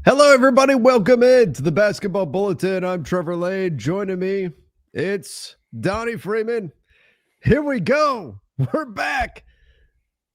Hello, everybody. Welcome in to the Basketball Bulletin. I'm Trevor Lane. Joining me, it's Donnie Freeman. Here we go. We're back.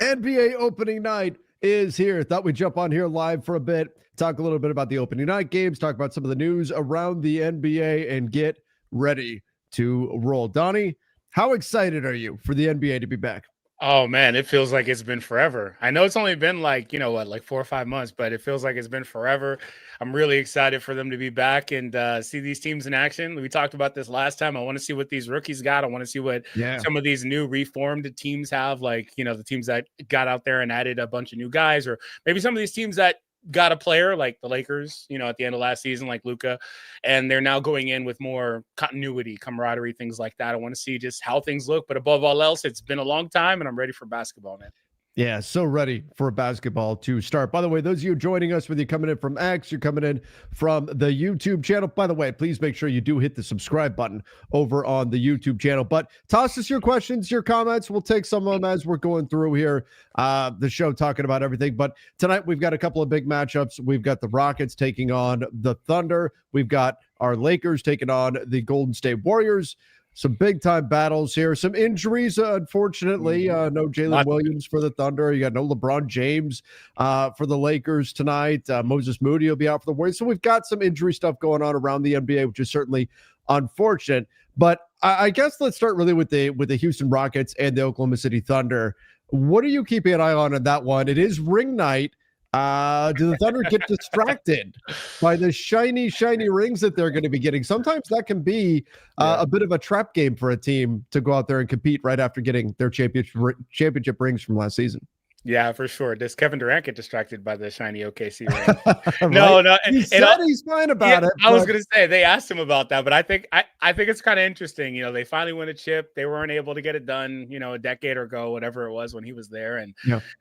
NBA opening night is here. Thought we'd jump on here live for a bit, talk a little bit about the opening night games, talk about some of the news around the NBA, and get ready to roll. Donnie, how excited are you for the NBA to be back? Oh man, it feels like it's been forever. I know it's only been like, like 4 or 5 months, but it feels like it's been forever. I'm really excited for them to be back and see these teams in action. We talked about this last time. I want to see what these rookies got. I want to see what Yeah. some of these new reformed teams have, like, the teams that got out there and added a bunch of new guys, or maybe some of these teams that got a player like the Lakers, at the end of last season, like Luka, and they're now going in with more continuity, camaraderie, things like that. I want to see just how things look, but above all else, it's been a long time and I'm ready for basketball, man. Yeah, so ready for basketball to start. By the way, those of you joining us, whether you're coming in from X, you're coming in from the YouTube channel. By the way, please make sure you do hit the subscribe button over on the YouTube channel. But toss us your questions, your comments. We'll take some of them as we're going through here, the show, talking about everything. But tonight, we've got a couple of big matchups. We've got the Rockets taking on the Thunder. We've got our Lakers taking on the Golden State Warriors. Some big-time battles here. Some injuries, unfortunately. No Jalen Williams for the Thunder. You got no LeBron James for the Lakers tonight. Moses Moody will be out for the Warriors. So we've got some injury stuff going on around the NBA, which is certainly unfortunate. But I guess let's start really with the Houston Rockets and the Oklahoma City Thunder. What are you keeping an eye on that one? It is ring night. Do the Thunder get distracted by the shiny rings that they're going to be getting? Sometimes that can be a bit of a trap game for a team to go out there and compete right after getting their championship rings from last season. Yeah, for sure. Does Kevin Durant get distracted by the shiny OKC ring? No, Right? no. He said he's fine about it. I was gonna say they asked him about that, but I think it's kind of interesting. They finally win a chip. They weren't able to get it done, a decade ago, whatever it was when he was there, and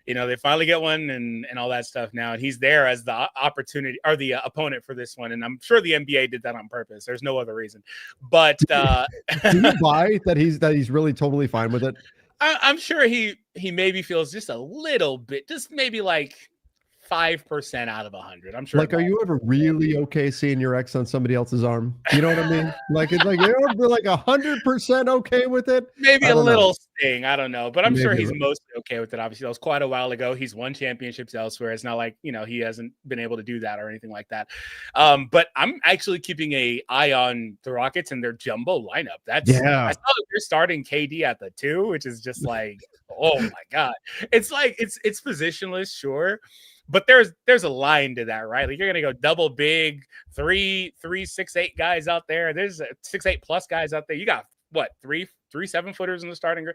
they finally get one and all that stuff now, and he's there as the opportunity or the opponent for this one. And I'm sure the NBA did that on purpose. There's no other reason. But do you buy that he's really totally fine with it? I'm sure he maybe feels just a little bit, just maybe like 5% out of 100. I'm sure. Like, are you ever really okay seeing your ex on somebody else's arm? You know what I mean? Like, it's like you're like 100% okay with it. Maybe a little sting. I don't know, but I'm sure he's Maybe. mostly okay with it. Obviously, that was quite a while ago. He's won championships elsewhere. It's not like he hasn't been able to do that or anything like that. But I'm actually keeping an eye on the Rockets and their jumbo lineup. I saw that they're starting KD at the 2, which is just like, oh my god. It's like it's positionless, sure. But there's a line to that, right? Like, you're gonna go double big, 6'8" guys out there. There's 6'8" plus guys out there. You got what, three 7-footers in the starting group.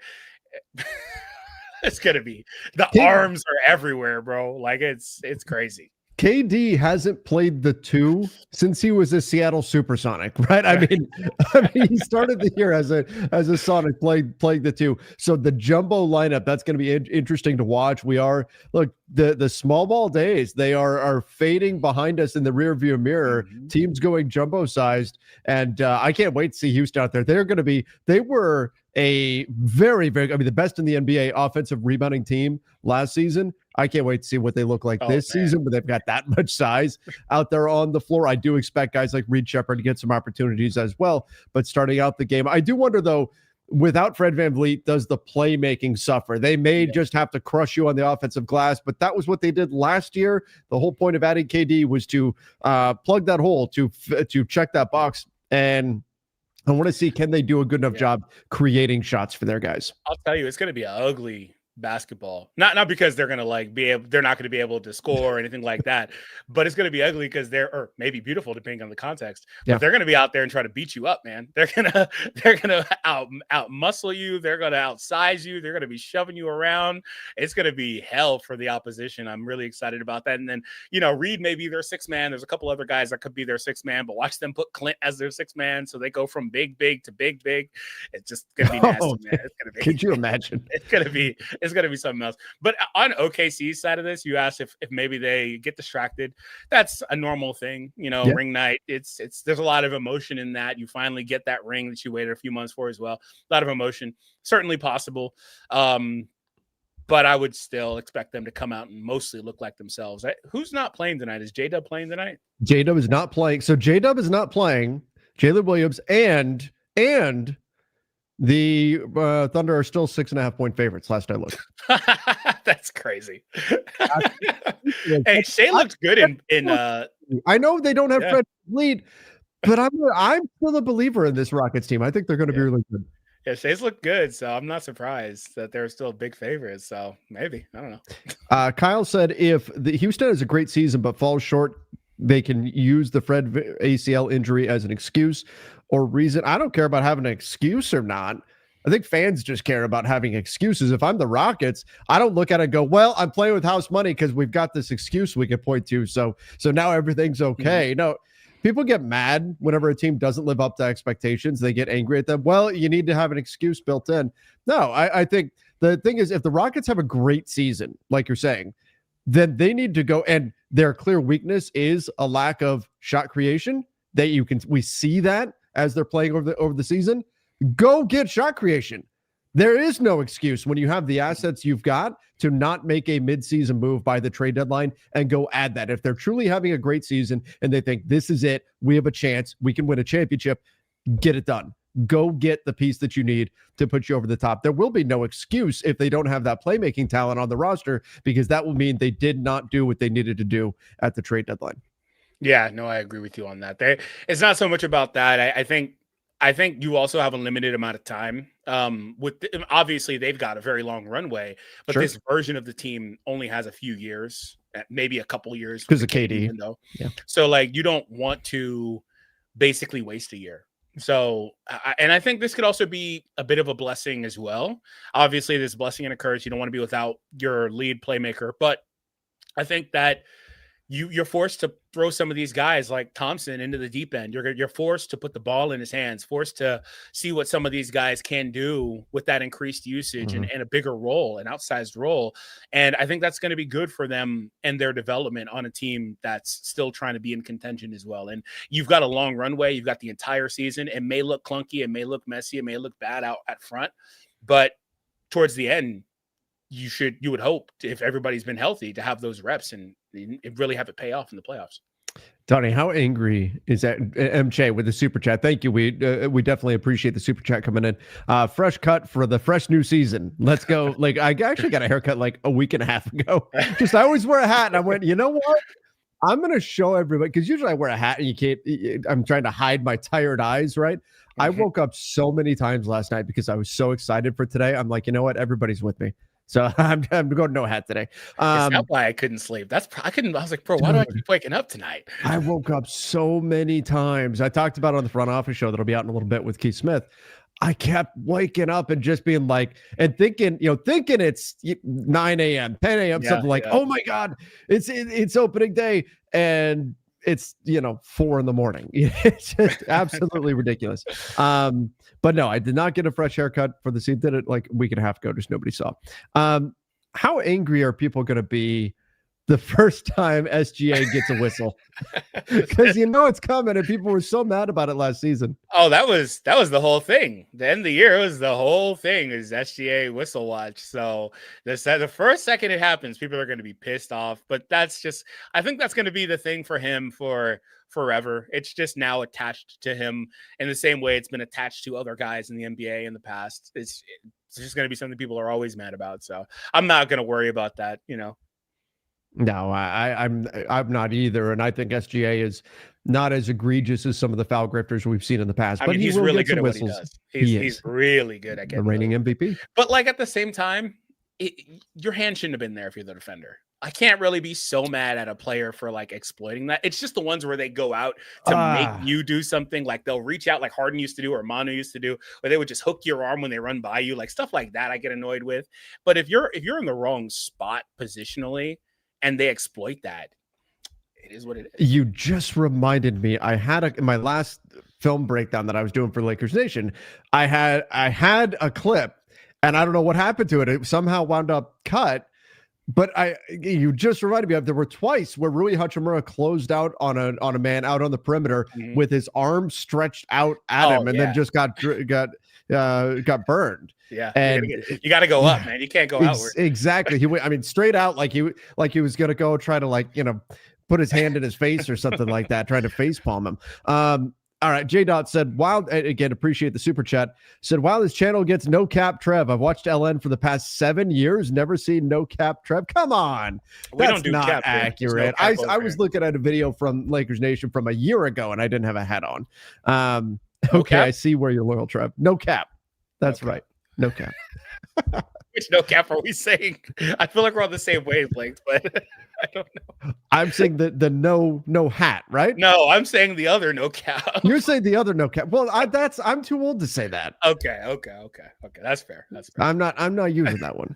It's gonna be the arms are everywhere, bro. Like, it's crazy. KD hasn't played the 2 since he was a Seattle Supersonic, right? I mean, he started the year as a Sonic, playing the 2. So the jumbo lineup, that's going to be interesting to watch. The small ball days, they are fading behind us in the rear view mirror. Mm-hmm. Teams going jumbo sized, and I can't wait to see Houston out there. They were a very, very, the best in the NBA offensive rebounding team last season. I can't wait to see what they look like this season, but they've got that much size out there on the floor. I do expect guys like Reed Shepherd to get some opportunities as well. But starting out the game, I do wonder, though, without Fred VanVleet, does the playmaking suffer? They may just have to crush you on the offensive glass, but that was what they did last year. The whole point of adding KD was to plug that hole, to check that box. And I want to see, can they do a good enough job creating shots for their guys? I'll tell you, it's going to be an ugly basketball. Not because they're going to they're not going to be able to score or anything like that, but it's going to be ugly because or maybe beautiful depending on the context. But they're going to be out there and try to beat you up, man. They're going to out muscle you. They're going to outsize you. They're going to be shoving you around. It's going to be hell for the opposition. I'm really excited about that. And then, Reed may be their 6th man. There's a couple other guys that could be their 6th man, but watch them put Clint as their 6th man. So they go from big to big. It's just going to be nasty, man. It's going to be, could you imagine? It's going to be something else. But on OKC's side of this, you asked if maybe they get distracted. That's a normal thing, ring night. It's there's a lot of emotion in that. You finally get that ring that you waited a few months for as well. A lot of emotion, certainly possible. but I would still expect them to come out and mostly look like themselves. Who's not playing tonight? Is J-Dub playing tonight? J-Dub is not playing. So J-Dub is not playing. Jalen Williams and the Thunder are still 6.5-point favorites last I looked. That's crazy. Hey, Shea looked good in I know they don't have Fred lead, but I'm still a believer in this Rockets team. I think they're going to be really good. Yeah, Shea's looked good, so I'm not surprised that they're still big favorites. So maybe, I don't know. Kyle said if the Houston has a great season but falls short, they can use the Fred ACL injury as an excuse or reason. I don't care about having an excuse or not. I think fans just care about having excuses. If I'm the Rockets, I don't look at it and go, well, I'm playing with house money because we've got this excuse we can point to. So now everything's okay. Mm-hmm. No, people get mad whenever a team doesn't live up to expectations. They get angry at them. Well, you need to have an excuse built in. No, I think the thing is, if the Rockets have a great season, like you're saying, then they need to go, and their clear weakness is a lack of shot creation. We see that as they're playing over the season. Go get shot creation. There is no excuse when you have the assets you've got to not make a midseason move by the trade deadline and go add that. If they're truly having a great season and they think this is it, we have a chance, we can win a championship, get it done. Go get the piece that you need to put you over the top. There will be no excuse if they don't have that playmaking talent on the roster, because that will mean they did not do what they needed to do at the trade deadline. Yeah, no, I agree with you on that. It's not so much about that. I think you also have a limited amount of time. Obviously they've got a very long runway, but Sure. This version of the team only has a few years, maybe a couple years because of KD. Yeah. So like you don't want to basically waste a year. So, and I think this could also be a bit of a blessing as well. Obviously, this blessing and a curse. You don't want to be without your lead playmaker, but I think that you're forced to throw some of these guys like Thompson into the deep end. You're forced to put the ball in his hands, forced to see what some of these guys can do with that increased usage and a bigger role, an outsized role. And I think that's going to be good for them and their development on a team that's still trying to be in contention as well. And you've got a long runway. You've got the entire season. It may look clunky. It may look messy. It may look bad out at front, but towards the end, you would hope if everybody's been healthy to have those reps and really have it pay off in the playoffs. Donnie, how angry is that? MJ with the super chat. Thank you. We definitely appreciate the super chat coming in. Fresh cut for the fresh new season. Let's go. Like I actually got a haircut like a week and a half ago. I always wear a hat, and I went, you know what? I'm gonna show everybody, because usually I wear a hat and you can't. I'm trying to hide my tired eyes, right? I woke up so many times last night because I was so excited for today. I'm like, you know what? Everybody's with me. So I'm going no hat today. That's why I couldn't sleep. I was like, bro, why do I keep waking up tonight? I woke up so many times. I talked about it on the Front Office show that'll be out in a little bit with Keith Smith. I kept waking up and just being like, and thinking it's 9 a.m., 10 a.m., something like, oh my God, it's opening day. And it's 4 a.m. It's just absolutely ridiculous. But no, I did not get a fresh haircut for the scene. Did it like a week and a half ago, just nobody saw. How angry are people going to be the first time SGA gets a whistle? Because it's coming, and people were so mad about it last season. Oh, that was the whole thing. The end of the year was the whole thing is SGA whistle watch. So the first second it happens, people are going to be pissed off. But I think that's going to be the thing for him for forever. It's just now attached to him in the same way it's been attached to other guys in the NBA in the past. It's just going to be something people are always mad about. So I'm not going to worry about that. No, I'm not either, and I think SGA is not as egregious as some of the foul grifters we've seen in the past. But he's really good at what he does. He's really good at the reigning MVP. But like at the same time, your hand shouldn't have been there if you're the defender. I can't really be so mad at a player for like exploiting that. It's just the ones where they go out to make you do something, like they'll reach out like Harden used to do or Manu used to do, or they would just hook your arm when they run by you, like stuff like that. I get annoyed with. But if you're in the wrong spot positionally and they exploit that, it is what it is. You just reminded me. I had in my last film breakdown that I was doing for Lakers Nation, I had a clip, and I don't know what happened to it. It somehow wound up cut. But you just reminded me of, there were twice where Rui Hachimura closed out on a man out on the perimeter with his arm stretched out at him, and then just got got burned. Yeah, And you got to go up, man. You can't go outward. Exactly. He went, I mean, straight out, like he was going to go try to, like, put his hand in his face or something like that, trying to face palm him. All right. J. Dot said, "Wow." Again, appreciate the super chat. Said, "While this channel gets no cap Trev, I've watched LN for the past 7 years. Never seen no cap Trev. Come on. We That's don't do not cap, accurate. no cap I was looking at a video from Lakers Nation from a year ago and I didn't have a hat on. Okay. I see where you're loyal, Trev. No cap. That's right. No cap. Which no cap are we saying? I feel like we're on the same wavelength, but I don't know. I'm saying the no hat, right? No, I'm saying the other no cap. You're saying the other no cap. Well, I'm too old to say that. Okay. That's fair. I'm not using that one.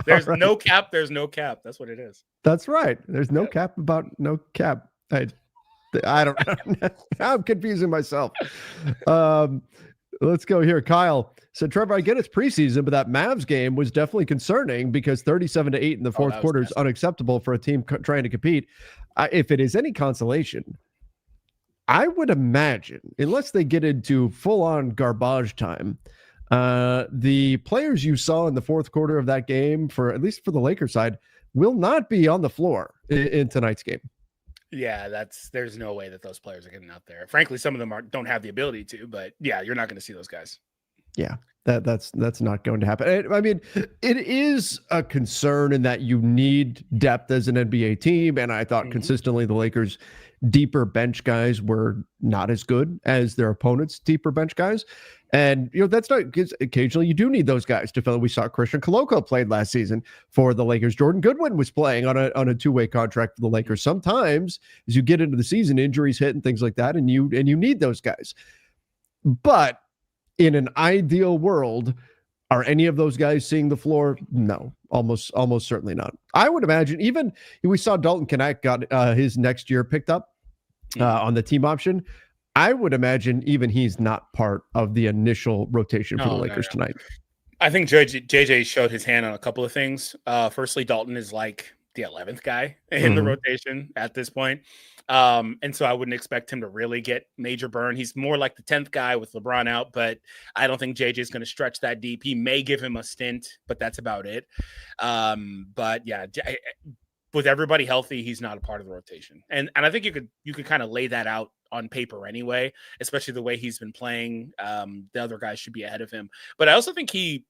There's no cap. There's no cap. That's what it is. That's right. There's no cap about no cap. I don't know. I'm confusing myself. Let's go here. Kyle said, "Trevor, I get it's preseason, but that Mavs game was definitely concerning because 37-8 in the fourth quarter is unacceptable for a team trying to compete. If it is any consolation, I would imagine, unless they get into full-on garbage time, the players you saw in the fourth quarter of that game, for at least for the Lakers side, will not be on the floor in tonight's game." Yeah, there's no way that those players are getting out there. Frankly, some of them don't have the ability to, but yeah, you're not going to see those guys. Yeah, that's not going to happen. I mean, it is a concern in that you need depth as an NBA team, and I thought consistently the Lakers' deeper bench guys were not as good as their opponents' deeper bench guys. And, that's not, because occasionally you do need those guys to fill. We saw Christian Koloko played last season for the Lakers. Jordan Goodwin was playing on a two-way contract for the Lakers. Sometimes as you get into the season, injuries hit and things like that, and you need those guys. But in an ideal world, are any of those guys seeing the floor? No, almost certainly not. I would imagine even we saw Dalton Knecht got his next year picked up on the team option. I would imagine even he's not part of the initial rotation for the Lakers tonight. I think JJ showed his hand on a couple of things. Firstly, Dalton is like the 11th guy in the rotation at this point. And so I wouldn't expect him to really get major burn. He's more like the 10th guy with LeBron out, but I don't think JJ is going to stretch that deep. He may give him a stint, but that's about it. But yeah, with everybody healthy, he's not a part of the rotation. And I think you could kind of lay that out on paper anyway, especially the way he's been playing. The other guys should be ahead of him. But I also think he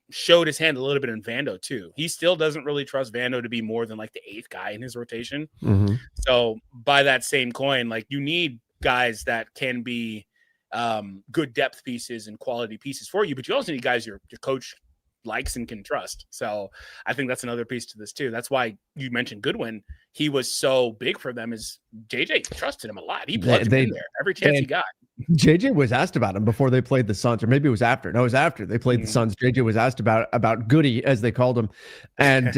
showed his hand a little bit in Vando too. He still doesn't really trust Vando to be more than like the 8th guy in his rotation. So by that same coin, like you need guys that can be good depth pieces and quality pieces for you, but you also need guys your coach likes and can trust. So I think that's another piece to this too. That's why you mentioned Goodwin. He was so big for them is JJ trusted him a lot. He plugged him in there every chance he got. JJ was asked about him before they played the Suns, or maybe it was after. No, it was after they played the Suns. JJ was asked about Goody, as they called him. And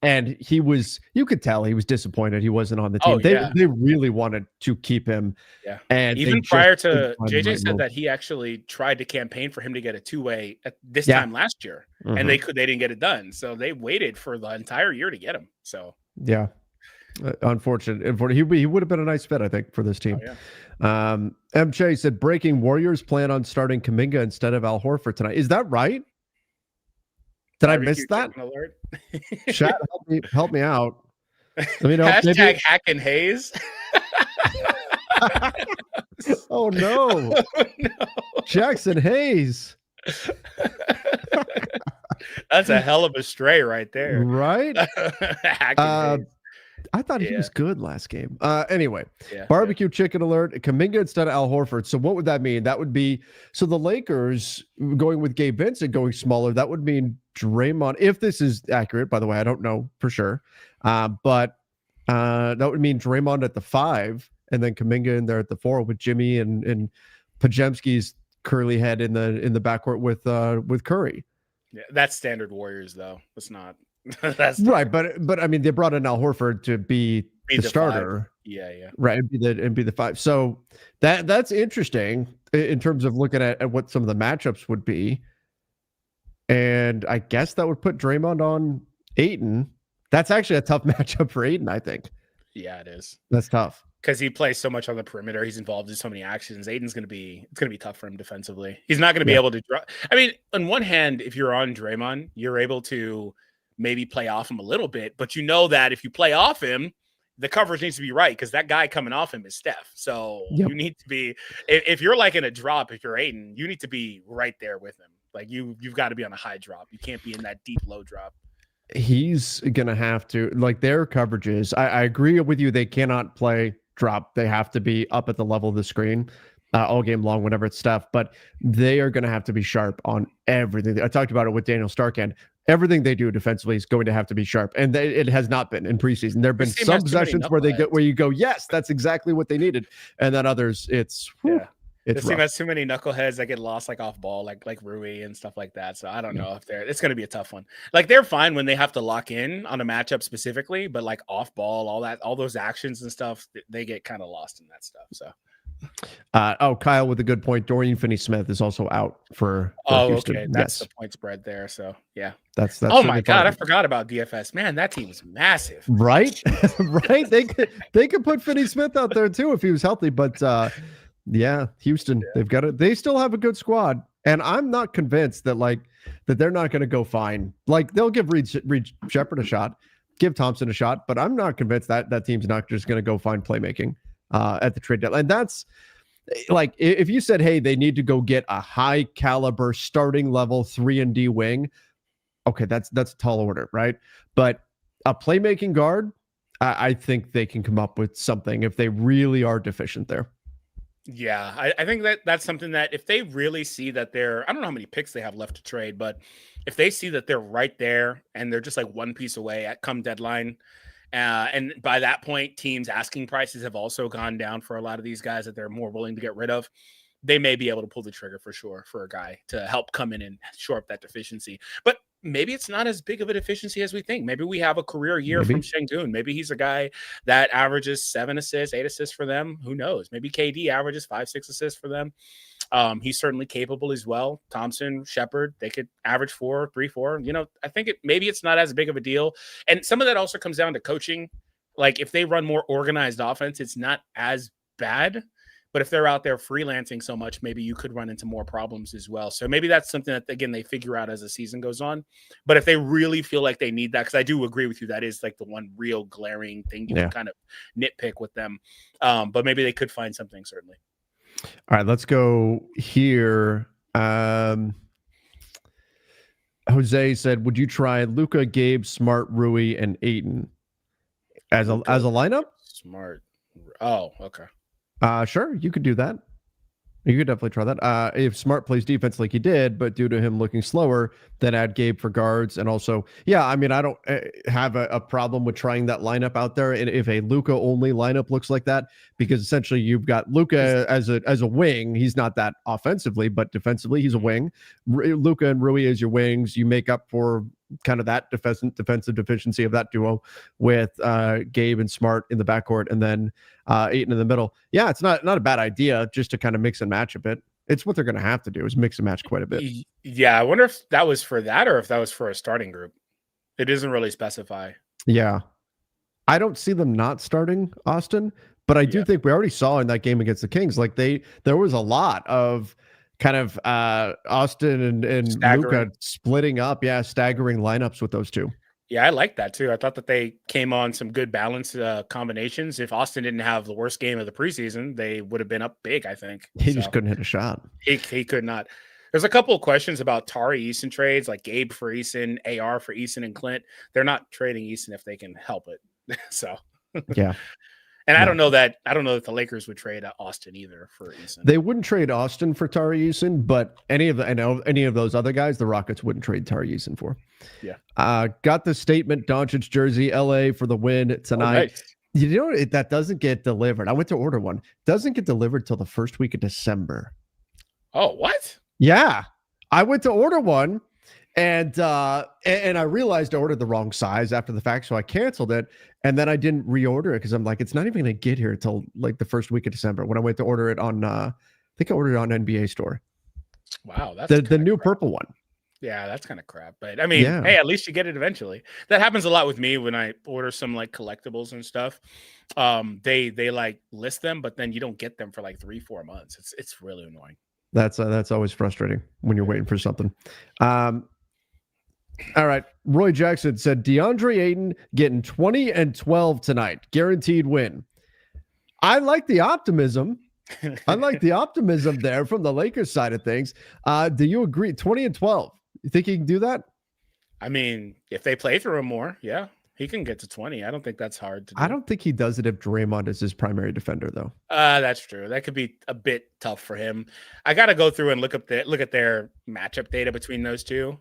and he was, you could tell he was disappointed he wasn't on the team. They really wanted to keep him. Yeah. And even prior to JJ said that he actually tried to campaign for him to get a two-way at this time last year. And they didn't get it done. So they waited for the entire year to get him. So yeah. Unfortunate. He would have been a nice fit, I think, for this team. MJ said breaking Warriors plan on starting Kuminga instead of Al Horford tonight. Is that right? Did I miss that? Chat, help me out. Let me know. Hashtag Hacking Hayes. Oh no. Jackson Hayes. That's a hell of a stray right there. Right? I thought he was good last game. Anyway, barbecue chicken alert. Kuminga instead of Al Horford. So what would that mean? That would be, so the Lakers going with Gabe Vincent going smaller. That would mean Draymond, if this is accurate, by the way, I don't know for sure. But that would mean Draymond at the 5 and then Kuminga in there at the 4 with Jimmy and Pajemski's curly head in the backcourt with Curry. Yeah, that's standard Warriors though. It's not. That's right, but I mean they brought in Al Horford to be the starter. 5. Yeah. Right, and be the 5. So that's interesting in terms of looking at what some of the matchups would be. And I guess that would put Draymond on Ayton. That's actually a tough matchup for Ayton, I think. Yeah, it is. That's tough. because he plays so much on the perimeter. He's involved in so many actions. Aiden's it's gonna be tough for him defensively. He's not gonna be able to draw. I mean, on one hand, if you're on Draymond, you're able to maybe play off him a little bit, but you know that if you play off him, the coverage needs to be right because that guy coming off him is Steph. So you need to be, if you're like in a drop, if you're Aiden, you need to be right there with him. Like you've got to be on a high drop. You can't be in that deep low drop. He's gonna have to, like, their coverages. I agree with you. They cannot play drop. They have to be up at the level of the screen all game long whenever it's Steph. But they are gonna have to be sharp on everything. I talked about it with Daniel Starkand. Everything they do defensively is going to have to be sharp, and it has not been in preseason. There have been some possessions where you go, yes, that's exactly what they needed, and then others, it's this team has too many knuckleheads that get lost like off ball, like Rui and stuff like that. So I don't know if it's going to be a tough one. Like they're fine when they have to lock in on a matchup specifically, but like off ball, all those actions and stuff, they get kind of lost in that stuff. So. Kyle with a good point. Dorian Finney-Smith is also out for Houston. Okay, that's the point spread there. So yeah, that's. Oh my God, I forgot about DFS. Man, that team is massive. Right, right. They could put Finney-Smith out there too if he was healthy. But Houston, they've got it. They still have a good squad, and I'm not convinced that they're not going to go fine. Like they'll give Reed Shepherd a shot, give Thompson a shot, but I'm not convinced that team's not just going to go find playmaking at the trade deadline. And that's like, if you said, hey, they need to go get a high caliber starting level 3-and-D wing. Okay. That's a tall order. Right. But a playmaking guard, I think they can come up with something if they really are deficient there. Yeah. I think that's something that if they really see that I don't know how many picks they have left to trade, but if they see that they're right there and they're just like one piece away at come deadline, and by that point, teams' asking prices have also gone down for a lot of these guys that they're more willing to get rid of. They may be able to pull the trigger for sure for a guy to help come in and shore up that deficiency. But maybe it's not as big of a deficiency as we think. Maybe we have a career year from Şengün. Maybe he's a guy that averages 7 assists, 8 assists for them. Who knows? Maybe KD averages 5, 6 assists for them. He's certainly capable as well. Thompson, Shepherd, they could average 4, 3, 4. I think maybe it's not as big of a deal. And some of that also comes down to coaching. Like if they run more organized offense, it's not as bad. But if they're out there freelancing so much, maybe you could run into more problems as well. So maybe that's something that, again, they figure out as the season goes on. But if they really feel like they need that, because I do agree with you, that is like the one real glaring thing you can kind of nitpick with them. But maybe they could find something, certainly. All right, let's go here. Jose said, would you try Luka, Gabe, Smart, Rui, and Ayton as a lineup? Smart. Oh, okay. Sure, you could do that. You could definitely try that. If Smart plays defense like he did, but due to him looking slower, then add Gabe for guards. And also, I mean, I don't have a problem with trying that lineup out there. And if a Luka only lineup looks like that, because essentially you've got Luka as a wing. He's not that offensively, but defensively he's a wing. Luka and Rui as your wings. You make up for kind of that defensive deficiency of that duo with Gabe and Smart in the backcourt, and then Ayton in the middle. Yeah, it's not a bad idea just to kind of mix and match a bit. It's what they're going to have to do is mix and match quite a bit. Yeah, I wonder if that was for that or if that was for a starting group. It doesn't really specify. Yeah. I don't see them not starting Austin, but I do think we already saw in that game against the Kings, like there was a lot of kind of Austin and Luka splitting up, staggering lineups with those two. Yeah, I like that too. I thought that they came on some good balanced combinations. If Austin didn't have the worst game of the preseason, they would have been up big, I think. He just couldn't hit a shot. He could not. There's a couple of questions about Tari Eason trades, like Gabe for Eason, AR for Eason and Clint. They're not trading Eason if they can help it. So yeah. And I don't know that the Lakers would trade Austin either for Eason. They wouldn't trade Austin for Tari Eason, but any of those other guys, the Rockets wouldn't trade Tari Eason for. Yeah. Got the statement Doncic jersey, LA for the win tonight. Oh, nice. That doesn't get delivered. I went to order one. Doesn't get delivered till the first week of December. Oh, what? Yeah. I went to order one. And I realized I ordered the wrong size after the fact, so I canceled it. And then I didn't reorder it because I'm like, it's not even going to get here until like the first week of December when I went to order it on, I think I ordered it on NBA Store. Wow. That's the new purple one. Yeah, that's kind of crap. But I mean, Yeah, hey, at least you get it eventually. That happens a lot with me when I order some like collectibles and stuff. They like list them, but then you don't get them for like 3-4 months. It's really annoying. that's always frustrating when you're waiting for something. All right, Roy Jackson said DeAndre Ayton getting 20 and 12 tonight, guaranteed win. I like the optimism. I like the optimism there from the Lakers side of things. Do you agree? 20 and 12. You think he can do that? I mean, if they play through him more, yeah, he can get to 20. I don't think that's hard to do. I don't think he does it if Draymond is his primary defender, though. That's true. That could be a bit tough for him. I got to go through and look at their matchup data between those two.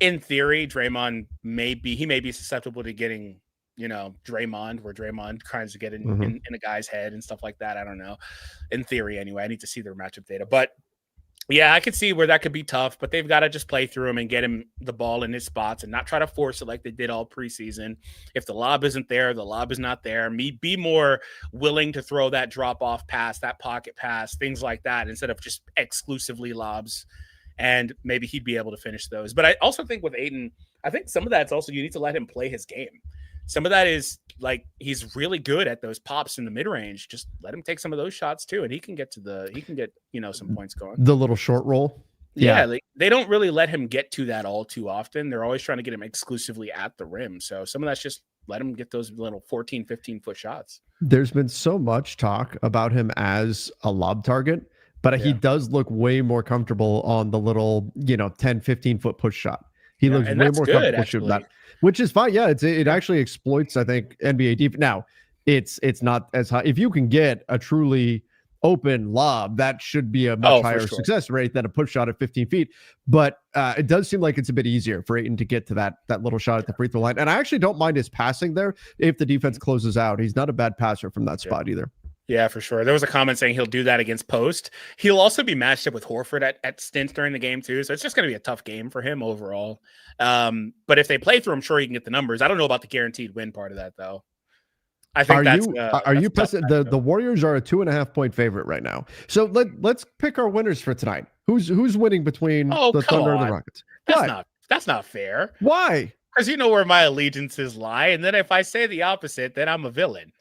In theory, Draymond may be susceptible to getting, Draymond, where Draymond tries to get in a guy's head and stuff like that. I don't know. In theory, anyway, I need to see their matchup data, but yeah, I could see where that could be tough, but they've got to just play through him and get him the ball in his spots and not try to force it like they did all preseason. If the lob isn't there, the lob is not there. Be more willing to throw that drop off pass, that pocket pass, things like that, instead of just exclusively lobs. And maybe he'd be able to finish those. But I also think with Ayton, I think some of that's also you need to let him play his game. Some of that is like he's really good at those pops in the mid range. Just let him take some of those shots too, and he can get some points going. The little short roll. Yeah, like, they don't really let him get to that all too often. They're always trying to get him exclusively at the rim. So some of that's just let him get those little 14, 15-foot shots. There's been so much talk about him as a lob target, but he does look way more comfortable on the little, 10, 15-foot push shot. He looks way more comfortable shooting that, which is fine. Yeah, it actually exploits, I think, NBA defense. Now, it's not as high. If you can get a truly open lob, that should be a much higher success rate than a push shot at 15 feet. But it does seem like it's a bit easier for Ayton to get to that little shot at the free throw line. And I actually don't mind his passing there if the defense closes out. He's not a bad passer from that spot either. Yeah, for sure. There was a comment saying he'll do that against post. He'll also be matched up with Horford at stints during the game too. So it's just going to be a tough game for him overall. But if they play through, I'm sure he can get the numbers. I don't know about the guaranteed win part of that though. I think are you the Warriors are a 2.5-point favorite right now. So let's pick our winners for tonight. Who's winning between the Thunder and the Rockets? That's not fair. Why? Because you know where my allegiances lie, and then if I say the opposite, then I'm a villain.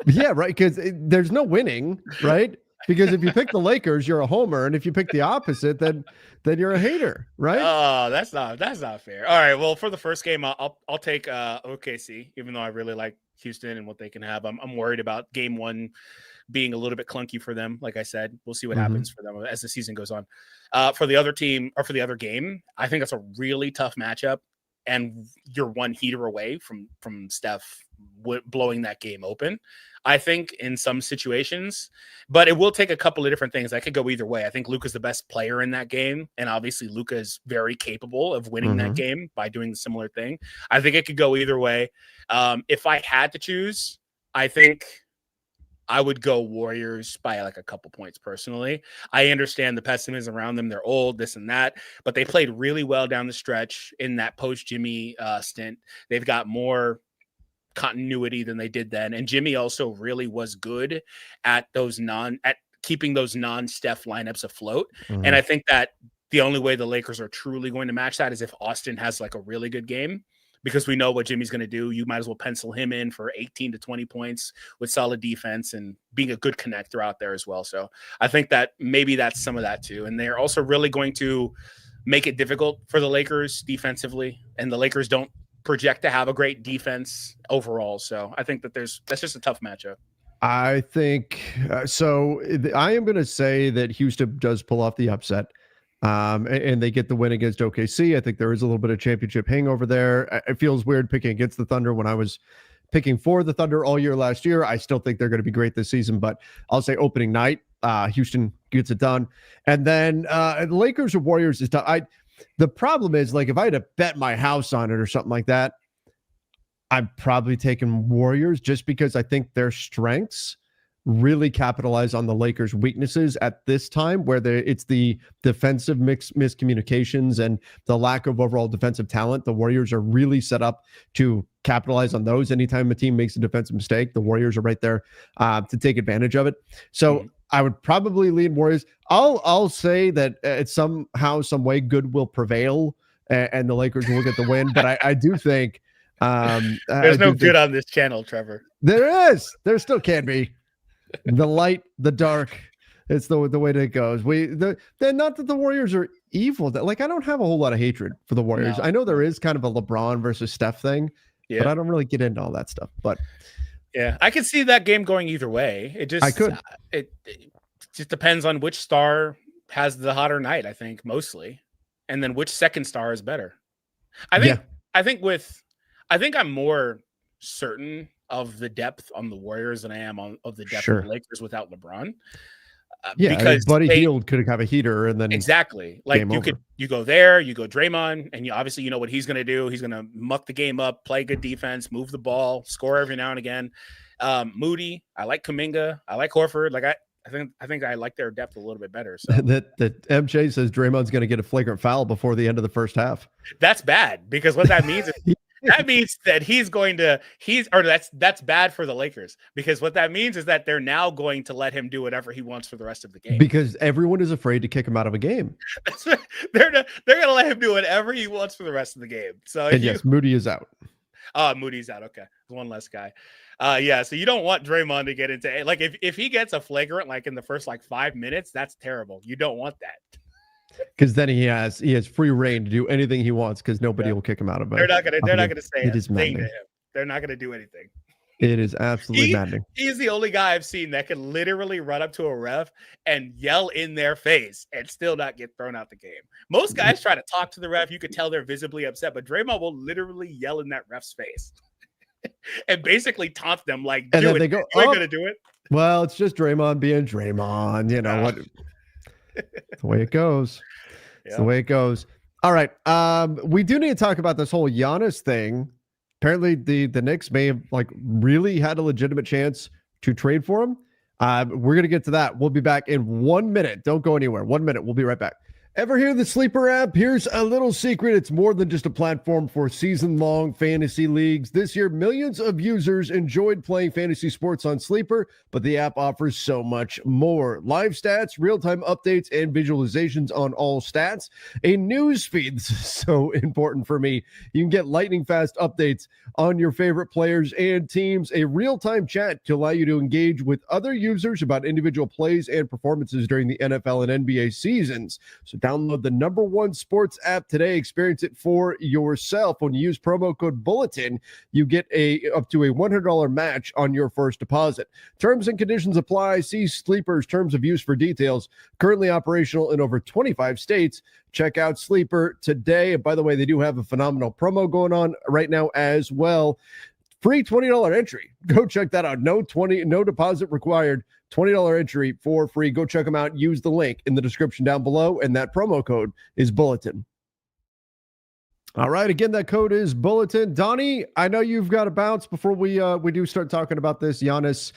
Yeah, right. Because there's no winning, right? Because if you pick the Lakers, you're a homer, and if you pick the opposite, then you're a hater, right? Oh, that's not fair. All right. Well, for the first game, I'll take OKC, even though I really like Houston and what they can have. I'm worried about game one being a little bit clunky for them. Like I said, we'll see what happens for them as the season goes on. For the other team or for the other game, I think that's a really tough matchup, and you're one heater away from Steph blowing that game open, I think, in some situations. But it will take a couple of different things. I could go either way. I think Luka's the best player in that game, and obviously Luka is very capable of winning that game by doing the similar thing. I think it could go either way. If I had to choose, I think I would go Warriors by like a couple points personally. I understand the pessimism around them. They're old, this and that, but they played really well down the stretch in that post-Jimmy stint. They've got more continuity than they did then. And Jimmy also really was good at keeping those non-Steph lineups afloat. And I think that the only way the Lakers are truly going to match that is if Austin has like a really good game, because we know what Jimmy's going to do. You might as well pencil him in for 18 to 20 points with solid defense and being a good connector out there as well. So I think that maybe that's some of that too. And they're also really going to make it difficult for the Lakers defensively. And the Lakers don't project to have a great defense overall. So I think that that's just a tough matchup. I think so. I am going to say that Houston does pull off the upset. And they get the win against OKC. I think there is a little bit of championship hangover there. It feels weird picking against the Thunder when I was picking for the Thunder all year last year. I still think they're going to be great this season, but I'll say opening night, Houston gets it done. And then the Lakers or Warriors is tough. The problem is, like, if I had to bet my house on it or something like that, I'm probably taking Warriors just because I think their strengths really capitalize on the Lakers' weaknesses at this time, where it's the defensive miscommunications and the lack of overall defensive talent. The Warriors are really set up to capitalize on those. Anytime a team makes a defensive mistake, the Warriors are right there to take advantage of it. So I would probably lean Warriors. I'll say that it's somehow, some way, good will prevail, and the Lakers will get the win. But I do think there's no good on this channel, Trevor. There still can be. The light, the dark. It's the way that it goes. Not that the Warriors are evil. Like, I don't have a whole lot of hatred for the Warriors. No. I know there is kind of a LeBron versus Steph thing, but I don't really get into all that stuff. But yeah, I could see that game going either way. It just depends on which star has the hotter night, I think, mostly, and then which second star is better. I think I'm more certain of the depth on the Warriors than I am of the depth of the Lakers without LeBron. Because Buddy Hield could have a heater, and then exactly, like you go there, you go Draymond, and you obviously what he's going to do. He's going to muck the game up, play good defense, move the ball, score every now and again. Moody, I like Kuminga, I like Horford. Like I think I like their depth a little bit better. So that MJ says Draymond's going to get a flagrant foul before the end of the first half. That's bad, because what that means is that means that that's bad for the Lakers, because what that means is that they're now going to let him do whatever he wants for the rest of the game, because everyone is afraid to kick him out of a game. They're going to let him do whatever he wants for the rest of the game. So yes, Moody is out. Moody's out. Okay, one less guy. So you don't want Draymond to get into, like, if he gets a flagrant like in the first 5 minutes, that's terrible. You don't want that. Because then he has free reign to do anything he wants, because nobody will kick him out of it. They're not gonna say a thing to him. They're not gonna do anything. It is absolutely maddening. He's the only guy I've seen that can literally run up to a ref and yell in their face and still not get thrown out the game. Most guys try to talk to the ref. You could tell they're visibly upset, but Draymond will literally yell in that ref's face and basically taunt them like, and do then it. They go, you ain't gonna do it. Well, it's just Draymond being Draymond. You know what? The way it goes. It's the way it goes. All right. We do need to talk about this whole Giannis thing. Apparently the Knicks may have really had a legitimate chance to trade for him. We're going to get to that. We'll be back in 1 minute. Don't go anywhere. 1 minute. We'll be right back. Ever hear the Sleeper app? Here's a little secret. It's more than just a platform for season-long fantasy leagues. This year, millions of users enjoyed playing fantasy sports on Sleeper, but the app offers so much more. Live stats, real-time updates, and visualizations on all stats. A news feed. This is so important for me. You can get lightning-fast updates on your favorite players and teams. A real-time chat to allow you to engage with other users about individual plays and performances during the NFL and NBA seasons. So download the #1 sports app today. Experience it for yourself. When you use promo code Bulletin, you get up to a $100 match on your first deposit. Terms and conditions apply. See Sleeper's terms of use for details. Currently operational in over 25 states. Check out Sleeper today. And by the way, they do have a phenomenal promo going on right now as well. Free $20 entry. Go check that out. No deposit required. $20 entry for free. Go check them out. Use the link in the description down below, and that promo code is Bulletin. All right. Again, that code is Bulletin. Donnie, I know you've got to bounce before we do start talking about this Giannis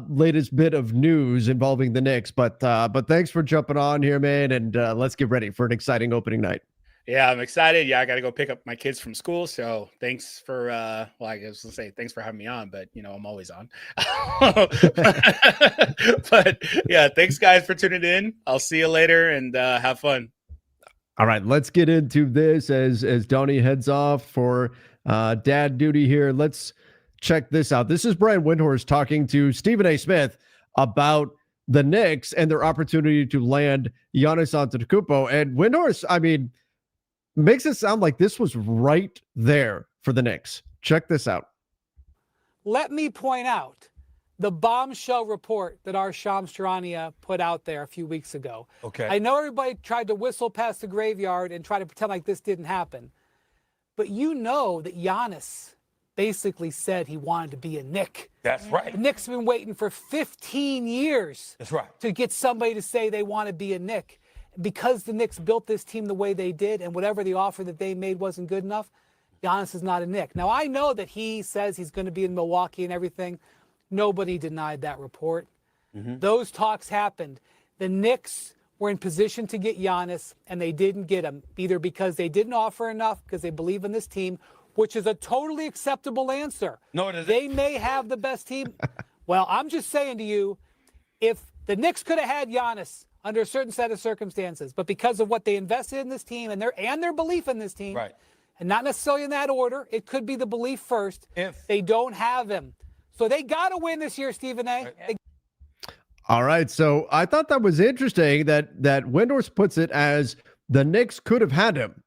latest bit of news involving the Knicks. But thanks for jumping on here, man, and let's get ready for an exciting opening night. Yeah, I'm excited. Yeah, I got to go pick up my kids from school. So thanks for, I was going to say thanks for having me on, but I'm always on. But yeah, thanks guys for tuning in. I'll see you later and have fun. All right, let's get into this as Donnie heads off for dad duty here. Let's check this out. This is Brian Windhorst talking to Stephen A. Smith about the Knicks and their opportunity to land Giannis Antetokounmpo. And Windhorst, makes it sound like this was right there for the Knicks. Check this out. Let me point out the bombshell report that our Shams Charania put out there a few weeks ago. Okay. I know everybody tried to whistle past the graveyard and try to pretend like this didn't happen. But you know that Giannis basically said he wanted to be a Knick. That's right. The Knicks have been waiting for 15 years. That's right. To get somebody to say they want to be a Knick. Because the Knicks built this team the way they did and whatever the offer that they made wasn't good enough, Giannis is not a Knick. Now, I know that he says he's going to be in Milwaukee and everything. Nobody denied that report. Mm-hmm. Those talks happened. The Knicks were in position to get Giannis, and they didn't get him, either because they didn't offer enough because they believe in this team, which is a totally acceptable answer. No, it isn't. They may have the best team. Well, I'm just saying to you, if The Knicks could have had Giannis under a certain set of circumstances, but because of what they invested in this team and their belief in this team, Right. and not necessarily in that order, it could be the belief first. If They don't have him. So they got to win this year, Stephen A. Right. All right. So I thought that was interesting that Windhorst puts it as the Knicks could have had him.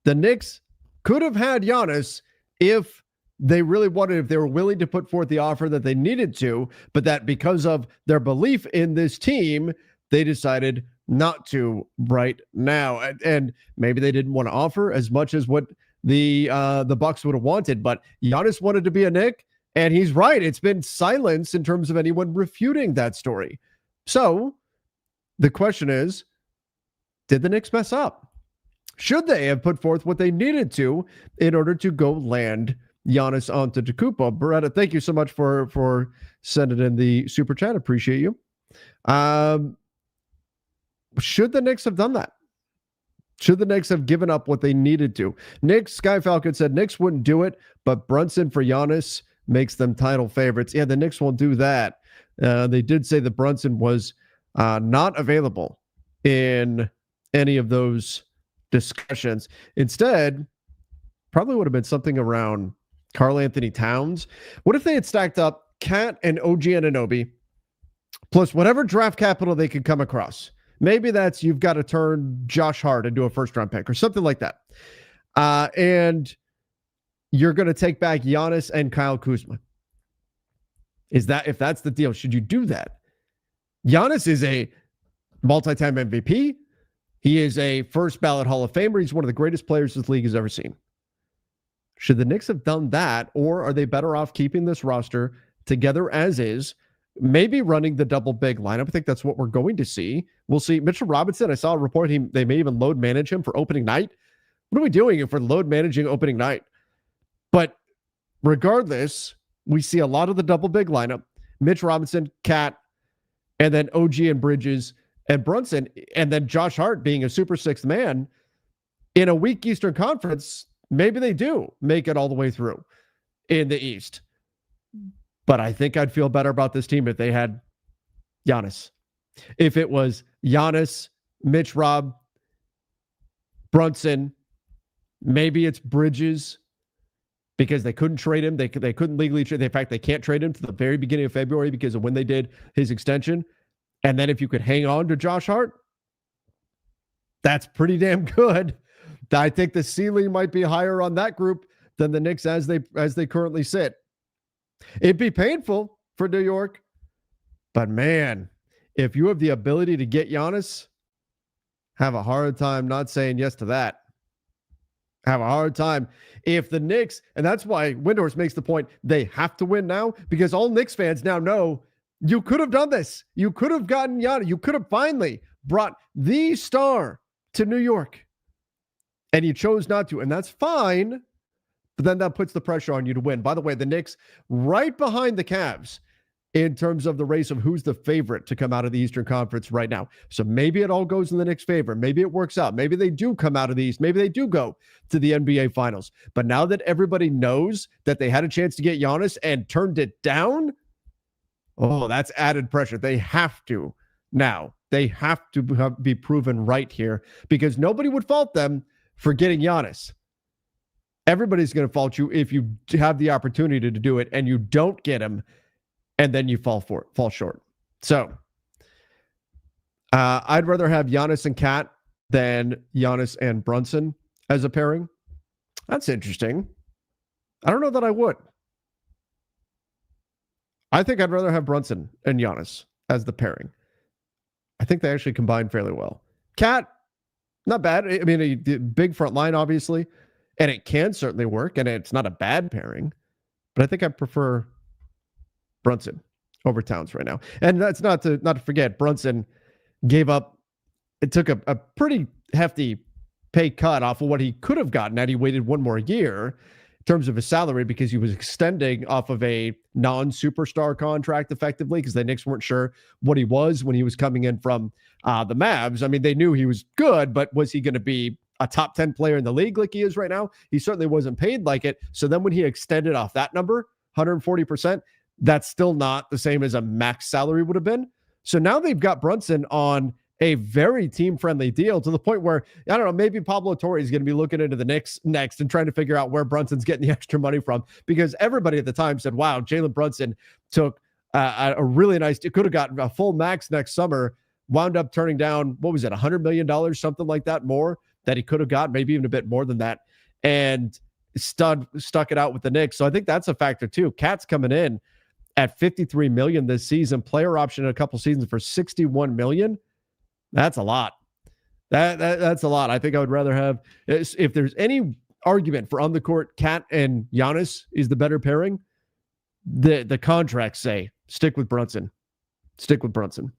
The Knicks could have had Giannis if they really wanted, if they were willing to put forth the offer that they needed to, but that because of their belief in this team, they decided not to right now. And maybe they didn't want to offer as much as what the Bucks would have wanted, but Giannis wanted to be a Knick, and he's right. It's been silence in terms of anyone refuting that story. So the question is, did the Knicks mess up? Should they have put forth what they needed to in order to go land Giannis Antetokounmpo? Beretta, thank you so much for sending in the super chat. Appreciate you. Should the Knicks have done that? Should the Knicks have given up what they needed to? Knicks, Sky Falcon said Knicks wouldn't do it, but Brunson for Giannis makes them title favorites. Yeah, the Knicks won't do that. They did say that Brunson was not available in any of those discussions. Instead, probably would have been something around Karl Anthony Towns. What if they had stacked up Cat and OG Anunoby plus whatever draft capital they could come across? Maybe that's you've got to turn Josh Hart into a first-round pick or something like that. And you're going to take back Giannis and Kyle Kuzma. If that's the deal, should you do that? Giannis is a multi-time MVP. He is a first-ballot Hall of Famer. He's one of the greatest players this league has ever seen. Should the Knicks have done that, or are they better off keeping this roster together as is, maybe running the double big lineup? I think that's what we're going to see. We'll see. Mitchell Robinson, I saw a report they may even load manage him for opening night. What are we doing if we're load managing opening night? But regardless, we see a lot of the double big lineup. Mitch Robinson, Cat, and then OG and Bridges and Brunson, and then Josh Hart being a super sixth man in a weak Eastern Conference. Maybe they do make it all the way through in the East. But I think I'd feel better about this team if they had Giannis. If it was Giannis, Mitch Rob, Brunson, maybe it's Bridges, because they couldn't trade him. They couldn't legally trade. In fact, they can't trade him to the very beginning of February because of when they did his extension. And then if you could hang on to Josh Hart, that's pretty damn good. I think the ceiling might be higher on that group than the Knicks as they currently sit. It'd be painful for New York, but man, if you have the ability to get Giannis, have a hard time not saying yes to that. Have a hard time. If the Knicks, and that's why Windhorst makes the point, they have to win now, because all Knicks fans now know you could have done this. You could have gotten Giannis. You could have finally brought the star to New York, and you chose not to, and that's fine. But then that puts the pressure on you to win. By the way, the Knicks right behind the Cavs in terms of the race of who's the favorite to come out of the Eastern Conference right now. So maybe it all goes in the Knicks' favor. Maybe it works out. Maybe they do come out of the East. Maybe they do go to the NBA Finals. But now that everybody knows that they had a chance to get Giannis and turned it down, oh, that's added pressure. They have to now. They have to be proven right here, because nobody would fault them for getting Giannis. Everybody's going to fault you if you have the opportunity to do it and you don't get him, and then you fall short. So I'd rather have Giannis and Cat than Giannis and Brunson as a pairing. That's interesting. I don't know that I would. I think I'd rather have Brunson and Giannis as the pairing. I think they actually combine fairly well. Cat, not bad. I mean, a big front line, obviously, and it can certainly work, and it's not a bad pairing, but I think I prefer Brunson over Towns right now. And that's not to forget, Brunson took a pretty hefty pay cut off of what he could have gotten had he waited one more year in terms of his salary, because he was extending off of a non-superstar contract effectively, because the Knicks weren't sure what he was when he was coming in from the Mavs. I mean, they knew he was good, but was he going to be a top 10 player in the league like he is right now? He certainly wasn't paid like it. So then when he extended off that number, 140%, that's still not the same as a max salary would have been. So now they've got Brunson on a very team-friendly deal to the point where, I don't know, maybe Pablo Torre is going to be looking into the Knicks next and trying to figure out where Brunson's getting the extra money from, because everybody at the time said, wow, Jalen Brunson took a really nice, it could have gotten a full max next summer, wound up turning down, what was it, $100 million, something like that more that he could have got, maybe even a bit more than that, and stuck it out with the Knicks. So I think that's a factor too. Cat's coming in at $53 million this season, player option in a couple seasons for $61 million. That's a lot. That's a lot. I think I would rather have, if there's any argument for on the court, Cat and Giannis is the better pairing, the contracts say stick with Brunson. Stick with Brunson.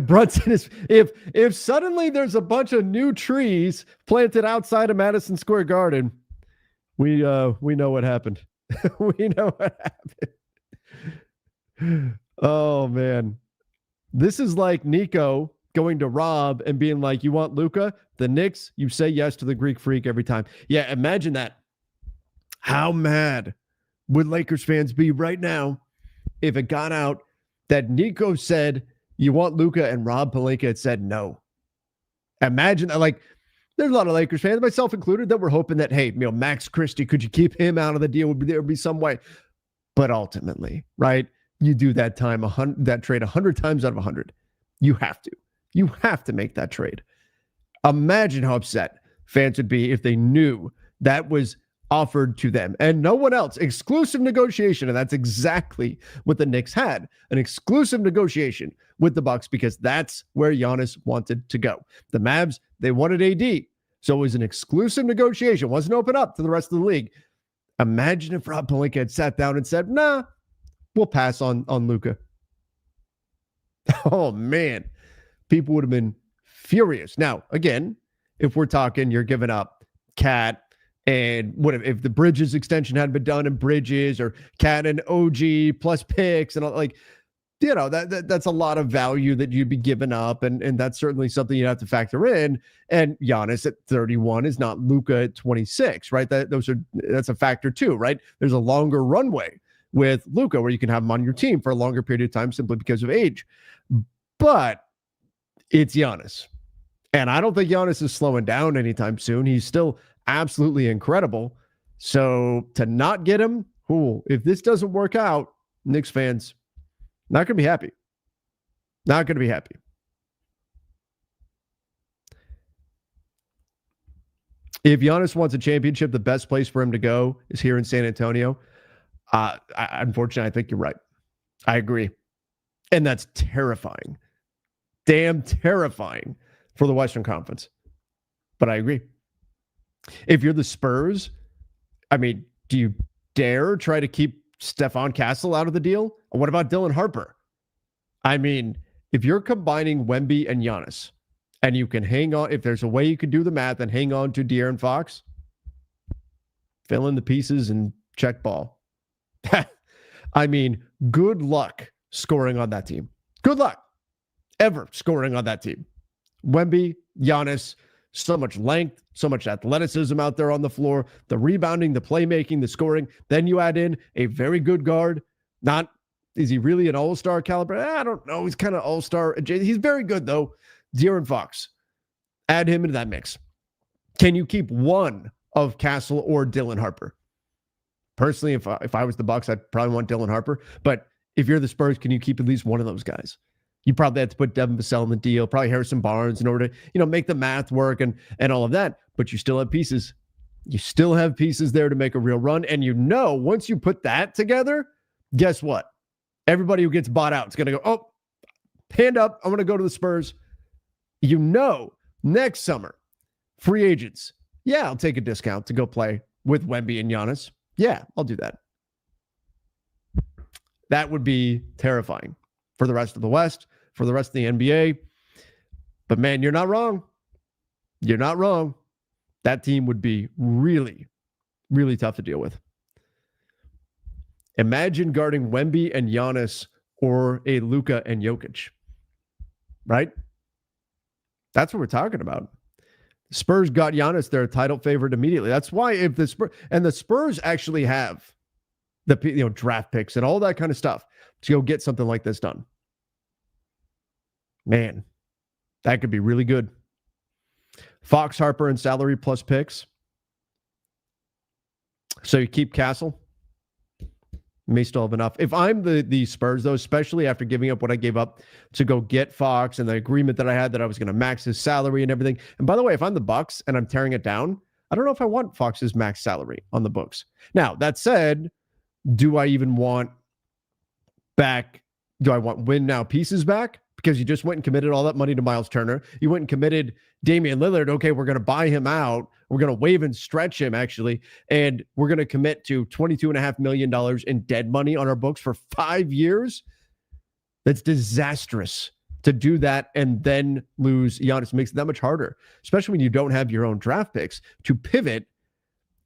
Brunson is, if suddenly there's a bunch of new trees planted outside of Madison Square Garden, we know what happened. We know what happened. Oh man. This is like Nico going to Rob and being like, you want Luka? The Knicks, you say yes to the Greek Freak every time. Yeah, imagine that. How mad would Lakers fans be right now if it got out that Nico said, you want Luka, and Rob Pelinka had said no? Imagine that. Like, there's a lot of Lakers fans, myself included, that were hoping that, hey, Max Christie, could you keep him out of the deal? There would be some way. But ultimately, right? You do that trade 100 times out of 100. You have to. You have to make that trade. Imagine how upset fans would be if they knew that was offered to them and no one else. Exclusive negotiation, and that's exactly what the Knicks had. An exclusive negotiation with the Bucks because that's where Giannis wanted to go. The Mavs, they wanted AD. So it was an exclusive negotiation. It wasn't open up to the rest of the league. Imagine if Rob Pelinka had sat down and said, nah, we'll pass on Luka. Oh, man. People would have been furious. Now, again, if we're talking, you're giving up Cat and what if the Bridges extension hadn't been done, and Bridges or Cat and OG plus picks and all, like, you know, that's a lot of value that you'd be giving up. And that's certainly something you have to factor in. And Giannis at 31 is not Luka at 26, right? That's a factor too, right? There's a longer runway with Luka where you can have him on your team for a longer period of time simply because of age. But it's Giannis. And I don't think Giannis is slowing down anytime soon. He's still absolutely incredible. So to not get him, if this doesn't work out, Knicks fans, not going to be happy. Not going to be happy. If Giannis wants a championship, the best place for him to go is here in San Antonio. Unfortunately, I think you're right. I agree. And that's terrifying. Damn terrifying for the Western Conference. But I agree. If you're the Spurs, I mean, do you dare try to keep Stephon Castle out of the deal? Or what about Dylan Harper? I mean, if you're combining Wemby and Giannis, and you can hang on, if there's a way you could do the math and hang on to De'Aaron Fox, fill in the pieces and check ball. I mean, good luck scoring on that team. Good luck ever scoring on that team. Wemby, Giannis, so much length, so much athleticism out there on the floor, the rebounding, the playmaking, the scoring. Then you add in a very good guard. Is he really an all-star caliber? I don't know. He's kind of all-star. He's very good, though. De'Aaron Fox. Add him into that mix. Can you keep one of Castle or Dylan Harper? Personally, if I was the Bucks, I'd probably want Dylan Harper. But if you're the Spurs, can you keep at least one of those guys? You probably have to put Devin Vassell in the deal, probably Harrison Barnes in order to, make the math work and all of that. But you still have pieces. You still have pieces there to make a real run. And once you put that together, guess what? Everybody who gets bought out is going to go, hand up, I'm going to go to the Spurs. Next summer, free agents. Yeah, I'll take a discount to go play with Wemby and Giannis. Yeah, I'll do that. That would be terrifying for the rest of the West, for the rest of the NBA. But man, you're not wrong. You're not wrong. That team would be really, really tough to deal with. Imagine guarding Wemby and Giannis or a Luka and Jokic. Right? That's what we're talking about. The Spurs got Giannis their title favorite immediately. That's why if the Spurs actually have the draft picks and all that kind of stuff. to go get something like this done. Man, that could be really good. Fox, Harper, and salary plus picks. So you keep Castle. May still have enough. If I'm the Spurs, though, especially after giving up what I gave up to go get Fox and the agreement that I had that I was going to max his salary and everything. And by the way, if I'm the Bucks and I'm tearing it down, I don't know if I want Fox's max salary on the books. Now, that said, do I even want back? Do I want win now pieces back? Because you just went and committed all that money to Miles Turner. You went and committed Damian Lillard. Okay, we're going to buy him out. We're going to waive and stretch him, actually. And we're going to commit to $22.5 million in dead money on our books for 5 years. That's disastrous to do that and then lose Giannis. Makes it that much harder, especially when you don't have your own draft picks to pivot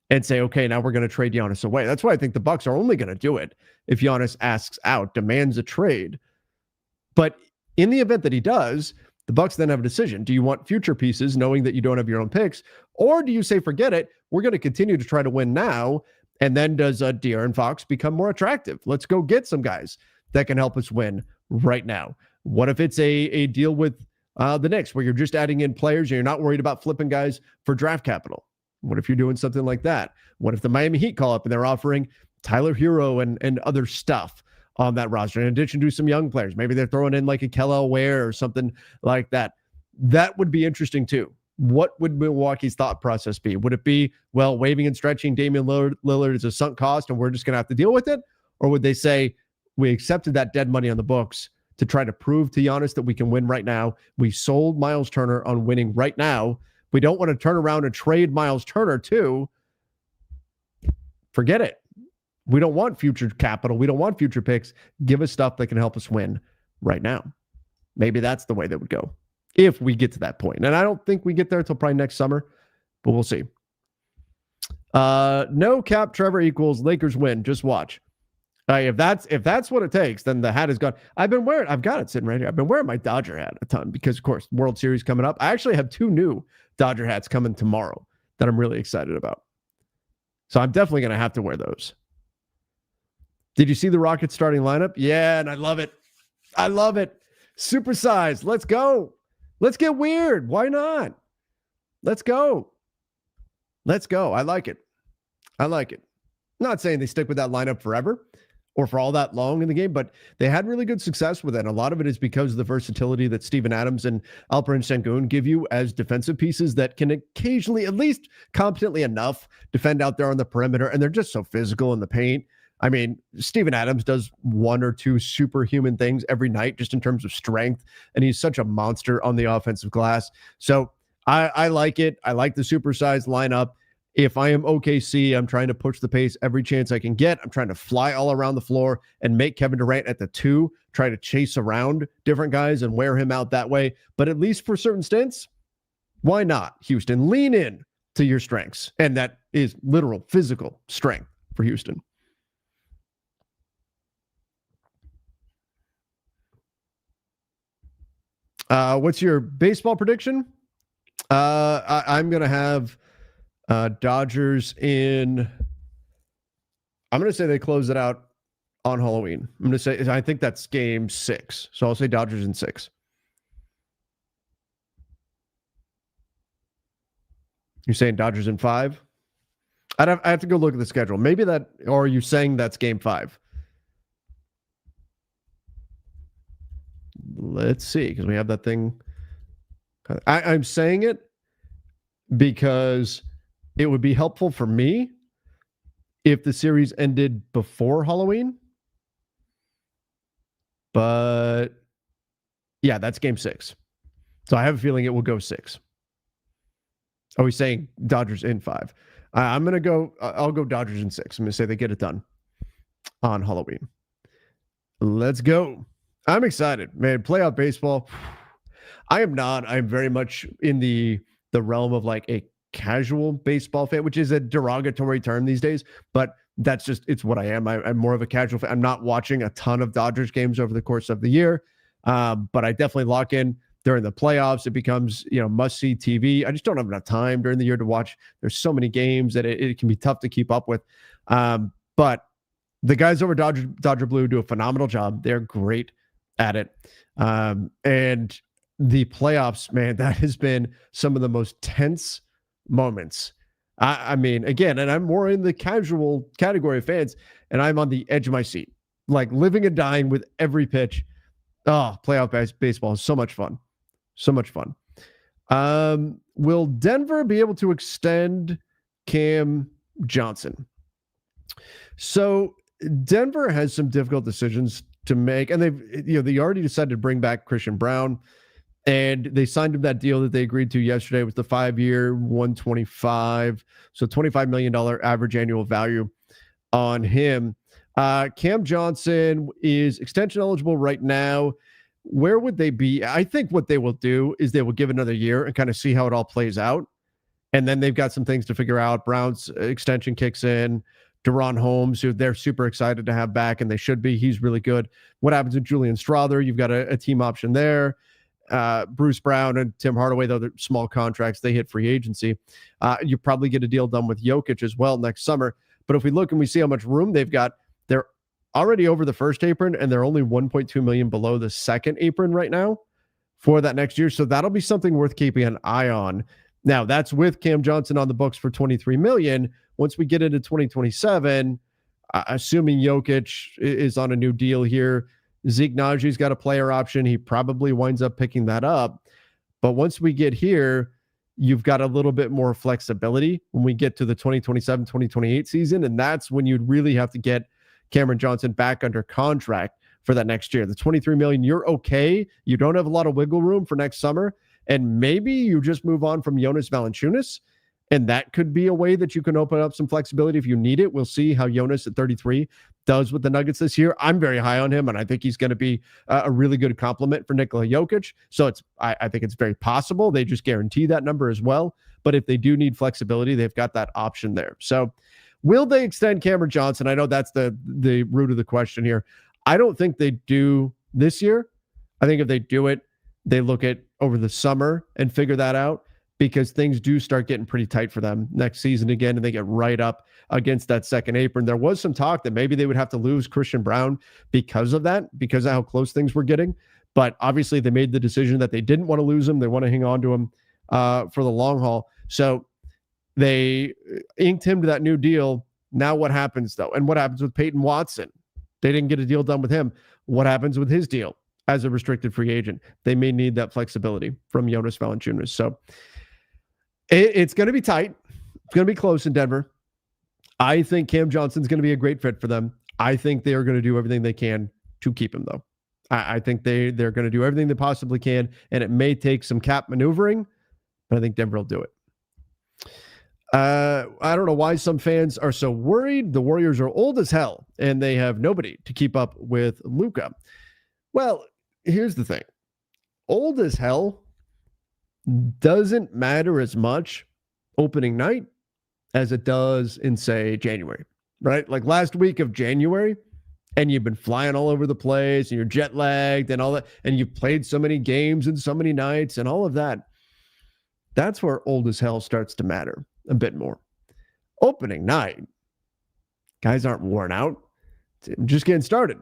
and say, okay, now we're going to trade Giannis away. That's why I think the Bucks are only going to do it if Giannis asks out, demands a trade. But in the event that he does, the Bucks then have a decision. Do you want future pieces knowing that you don't have your own picks? Or do you say, forget it, we're going to continue to try to win now, and then does De'Aaron Fox become more attractive? Let's go get some guys that can help us win right now. What if it's a deal with the Knicks where you're just adding in players and you're not worried about flipping guys for draft capital? What if you're doing something like that? What if the Miami Heat call up and they're offering Tyler Hero and other stuff on that roster, in addition to some young players? Maybe they're throwing in like a Kelly Ware or something like that. That would be interesting too. What would Milwaukee's thought process be? Would it be, well, waving and stretching Damian Lillard is a sunk cost and we're just going to have to deal with it? Or would they say, we accepted that dead money on the books to try to prove to Giannis that we can win right now. We sold Miles Turner on winning right now. We don't want to turn around and trade Miles Turner too. Forget it. We don't want future capital. We don't want future picks. Give us stuff that can help us win right now. Maybe that's the way that would go if we get to that point. And I don't think we get there until probably next summer, but we'll see. No cap Trevor equals Lakers win. Just watch. If that's what it takes, then the hat is gone. I've got it sitting right here. I've been wearing my Dodger hat a ton because, of course, World Series coming up. I actually have 2 new Dodger hats coming tomorrow that I'm really excited about. So I'm definitely going to have to wear those. Did you see the Rockets starting lineup? Yeah, and I love it. I love it. Supersize. Let's go. Let's get weird. Why not? Let's go. Let's go. I like it. I like it. I'm not saying they stick with that lineup forever or for all that long in the game, but they had really good success with it. And a lot of it is because of the versatility that Steven Adams and Alperen Sengun give you as defensive pieces that can occasionally, at least competently enough, defend out there on the perimeter. And they're just so physical in the paint. I mean, Steven Adams does 1 or 2 superhuman things every night just in terms of strength, and he's such a monster on the offensive glass. So I like it. I like the supersized lineup. If I am OKC, I'm trying to push the pace every chance I can get. I'm trying to fly all around the floor and make Kevin Durant at the 2, try to chase around different guys and wear him out that way. But at least for certain stints, why not, Houston? Lean in to your strengths, and that is literal physical strength for Houston. What's your baseball prediction? I'm going to have Dodgers in. I'm going to say they close it out on Halloween. I'm going to say, I think that's game 6. So I'll say Dodgers in 6. You're saying Dodgers in 5? I have to go look at the schedule. Maybe that, or are you saying that's game 5? Let's see, because we have that thing. I'm saying it because it would be helpful for me if the series ended before Halloween. But yeah, that's game 6. So I have a feeling it will go 6. Are we saying Dodgers in 5? I'm going to go, I'll go Dodgers in 6. I'm going to say they get it done on Halloween. Let's go. I'm excited, man. Playoff baseball. I am not. I'm very much in the realm of like a casual baseball fan, which is a derogatory term these days, but that's just, it's what I am. I'm more of a casual fan. I'm not watching a ton of Dodgers games over the course of the year, but I definitely lock in during the playoffs. It becomes, must-see TV. I just don't have enough time during the year to watch. There's so many games that it can be tough to keep up with. But The guys over Dodger Blue do a phenomenal job. They're great at it. And the playoffs, man, that has been some of the most tense moments. I mean, again, and I'm more in the casual category of fans, and I'm on the edge of my seat, like living and dying with every pitch. Oh, playoff baseball is so much fun. So much fun. Will Denver be able to extend Cam Johnson? So Denver has some difficult decisions to make, and they already decided to bring back Christian Brown, and they signed him that deal that they agreed to yesterday with the 5-year, $125, so $25 million average annual value on him. Cam Johnson is extension eligible right now. Where would they be? I think what they will do is they will give another year and kind of see how it all plays out. And then they've got some things to figure out. Brown's extension kicks in. Deron Holmes, who they're super excited to have back, and they should be. He's really good. What happens with Julian Strother? You've got a team option there. Bruce Brown and Tim Hardaway, though they're small contracts, they hit free agency. You probably get a deal done with Jokic as well next summer. But if we look and we see how much room they've got, they're already over the first apron, and they're only $1.2 million below the second apron right now for that next year. So that'll be something worth keeping an eye on. Now, that's with Cam Johnson on the books for $23 million. Once we get into 2027, assuming Jokic is on a new deal here, Zeke Najee's got a player option. He probably winds up picking that up. But once we get here, you've got a little bit more flexibility when we get to the 2027, 2028 season. And that's when you'd really have to get Cameron Johnson back under contract for that next year. The $23 million, you're okay. You don't have a lot of wiggle room for next summer. And maybe you just move on from Jonas Valanciunas. And that could be a way that you can open up some flexibility if you need it. We'll see how Jonas at 33 does with the Nuggets this year. I'm very high on him, and I think he's going to be a really good complement for Nikola Jokic. So I think it's very possible. They just guarantee that number as well. But if they do need flexibility, they've got that option there. So will they extend Cameron Johnson? I know that's the root of the question here. I don't think they do this year. I think if they do it, they look at over the summer and figure that out, because things do start getting pretty tight for them next season again, and they get right up against that second apron. There was some talk that maybe they would have to lose Christian Brown because of that, because of how close things were getting. But obviously they made the decision that they didn't want to lose him. They want to hang on to him for the long haul. So they inked him to that new deal. Now what happens, though? And what happens with Peyton Watson? They didn't get a deal done with him. What happens with his deal as a restricted free agent? They may need that flexibility from Jonas Valanciunas. So it's going to be tight. It's going to be close in Denver. I think Cam Johnson's going to be a great fit for them. I think they are going to do everything they can to keep him, though. I think they're going to do everything they possibly can, and it may take some cap maneuvering, but I think Denver will do it. I don't know why some fans are so worried. The Warriors are old as hell, and they have nobody to keep up with Luka. Well, here's the thing. Old as hell doesn't matter as much opening night as it does in, say, January, right? Like last week of January, and you've been flying all over the place, and you're jet lagged and all that, and you've played so many games and so many nights and all of that. That's where old as hell starts to matter a bit more. Opening night, guys aren't worn out. It's just getting started.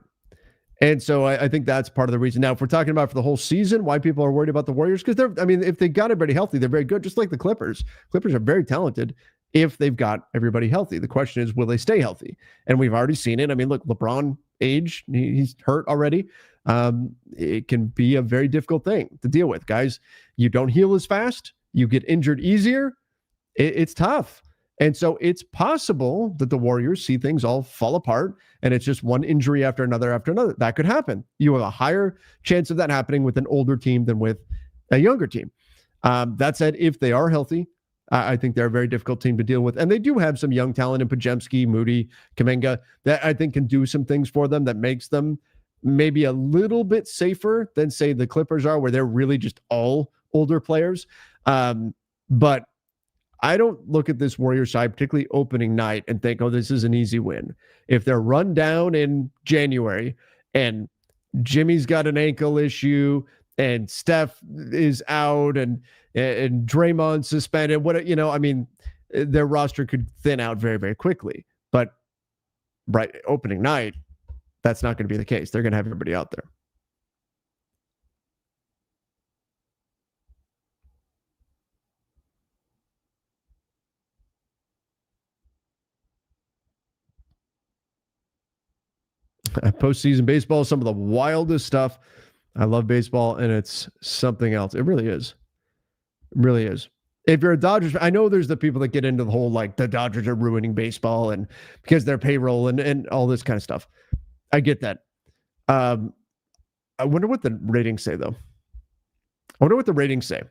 And so I think that's part of the reason. Now, if we're talking about for the whole season, why people are worried about the Warriors, because if they got everybody healthy, they're very good, just like the Clippers. Clippers are very talented if they've got everybody healthy. The question is, will they stay healthy? And we've already seen it. I mean, look, LeBron age, he's hurt already. It can be a very difficult thing to deal with. Guys, you don't heal as fast. You get injured easier. It's tough. And so it's possible that the Warriors see things all fall apart, and it's just one injury after another after another. That could happen. You have a higher chance of that happening with an older team than with a younger team. That said, if they are healthy, I think they're a very difficult team to deal with. And they do have some young talent in Podziemski, Moody, Kuminga, that I think can do some things for them that makes them maybe a little bit safer than, say, the Clippers are, where they're really just all older players. But I don't look at this Warriors side, particularly opening night, and think, oh, this is an easy win. If they're run down in January and Jimmy's got an ankle issue and Steph is out and Draymond suspended, their roster could thin out very, very quickly. But right opening night, that's not going to be the case. They're going to have everybody out there. Postseason baseball is some of the wildest stuff. I love baseball, and it's something else. It really is. It really is. If you're a Dodgers, I know there's the people that get into the whole like the Dodgers are ruining baseball and because their payroll and all this kind of stuff. I get that. I wonder what the ratings say, though. I wonder what the ratings say.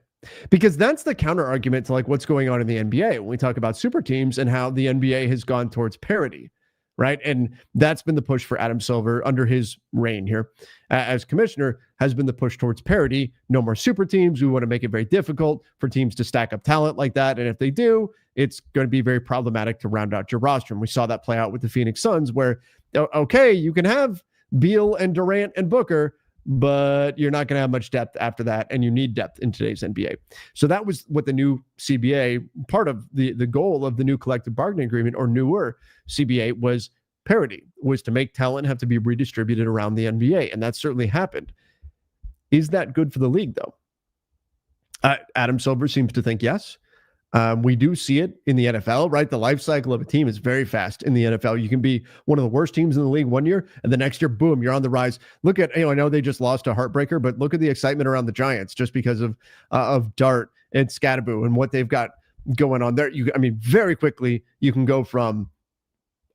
Because that's the counter argument to like what's going on in the NBA when we talk about super teams and how the NBA has gone towards parity, right? And that's been the push for Adam Silver under his reign here as commissioner, has been the push towards parity. No more super teams. We want to make it very difficult for teams to stack up talent like that. And if they do, it's going to be very problematic to round out your roster. And we saw that play out with the Phoenix Suns where, okay, you can have Beal and Durant and Booker, but you're not going to have much depth after that, and you need depth in today's NBA. So that was what the new CBA, part of the goal of the new collective bargaining agreement or newer CBA was parity, was to make talent have to be redistributed around the NBA, and that certainly happened. Is that good for the league, though? Adam Silver seems to think yes. We do see it in the NFL, right? The life cycle of a team is very fast in the NFL. You can be one of the worst teams in the league one year, and the next year, boom, you're on the rise. Look at, I know they just lost a heartbreaker, but look at the excitement around the Giants just because of Dart and Scatterboo and what they've got going on there. Very quickly, you can go from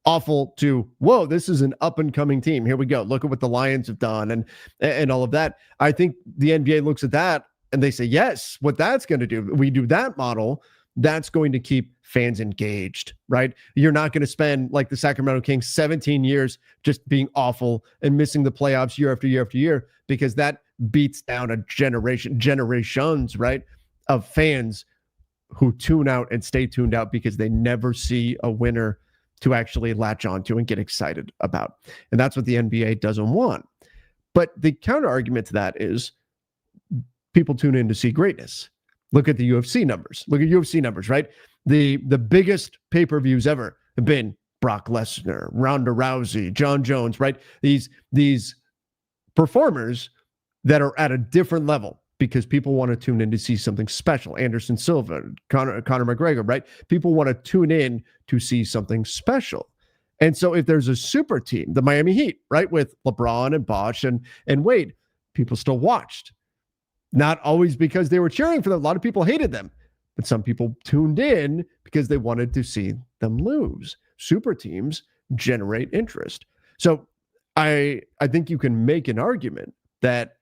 awful to, whoa, this is an up and coming team. Here we go. Look at what the Lions have done and all of that. I think the NBA looks at that and they say, yes, what that's going to do, we do that model, that's going to keep fans engaged, right? You're not going to spend like the Sacramento Kings 17 years just being awful and missing the playoffs year after year after year, because that beats down a generations, right, of fans who tune out and stay tuned out because they never see a winner to actually latch onto and get excited about. And that's what the NBA doesn't want. But the counter argument to that is people tune in to see greatness. Look at the UFC numbers. Right? The biggest pay-per-views ever have been Brock Lesnar, Ronda Rousey, John Jones, right? These performers that are at a different level because people want to tune in to see something special. Anderson Silva, Conor McGregor, right? People want to tune in to see something special. And so if there's a super team, the Miami Heat, right, with LeBron and Bosh and Wade, people still watched. Not always because they were cheering for them. A lot of people hated them, but some people tuned in because they wanted to see them lose. Super teams generate interest. So I think you can make an argument that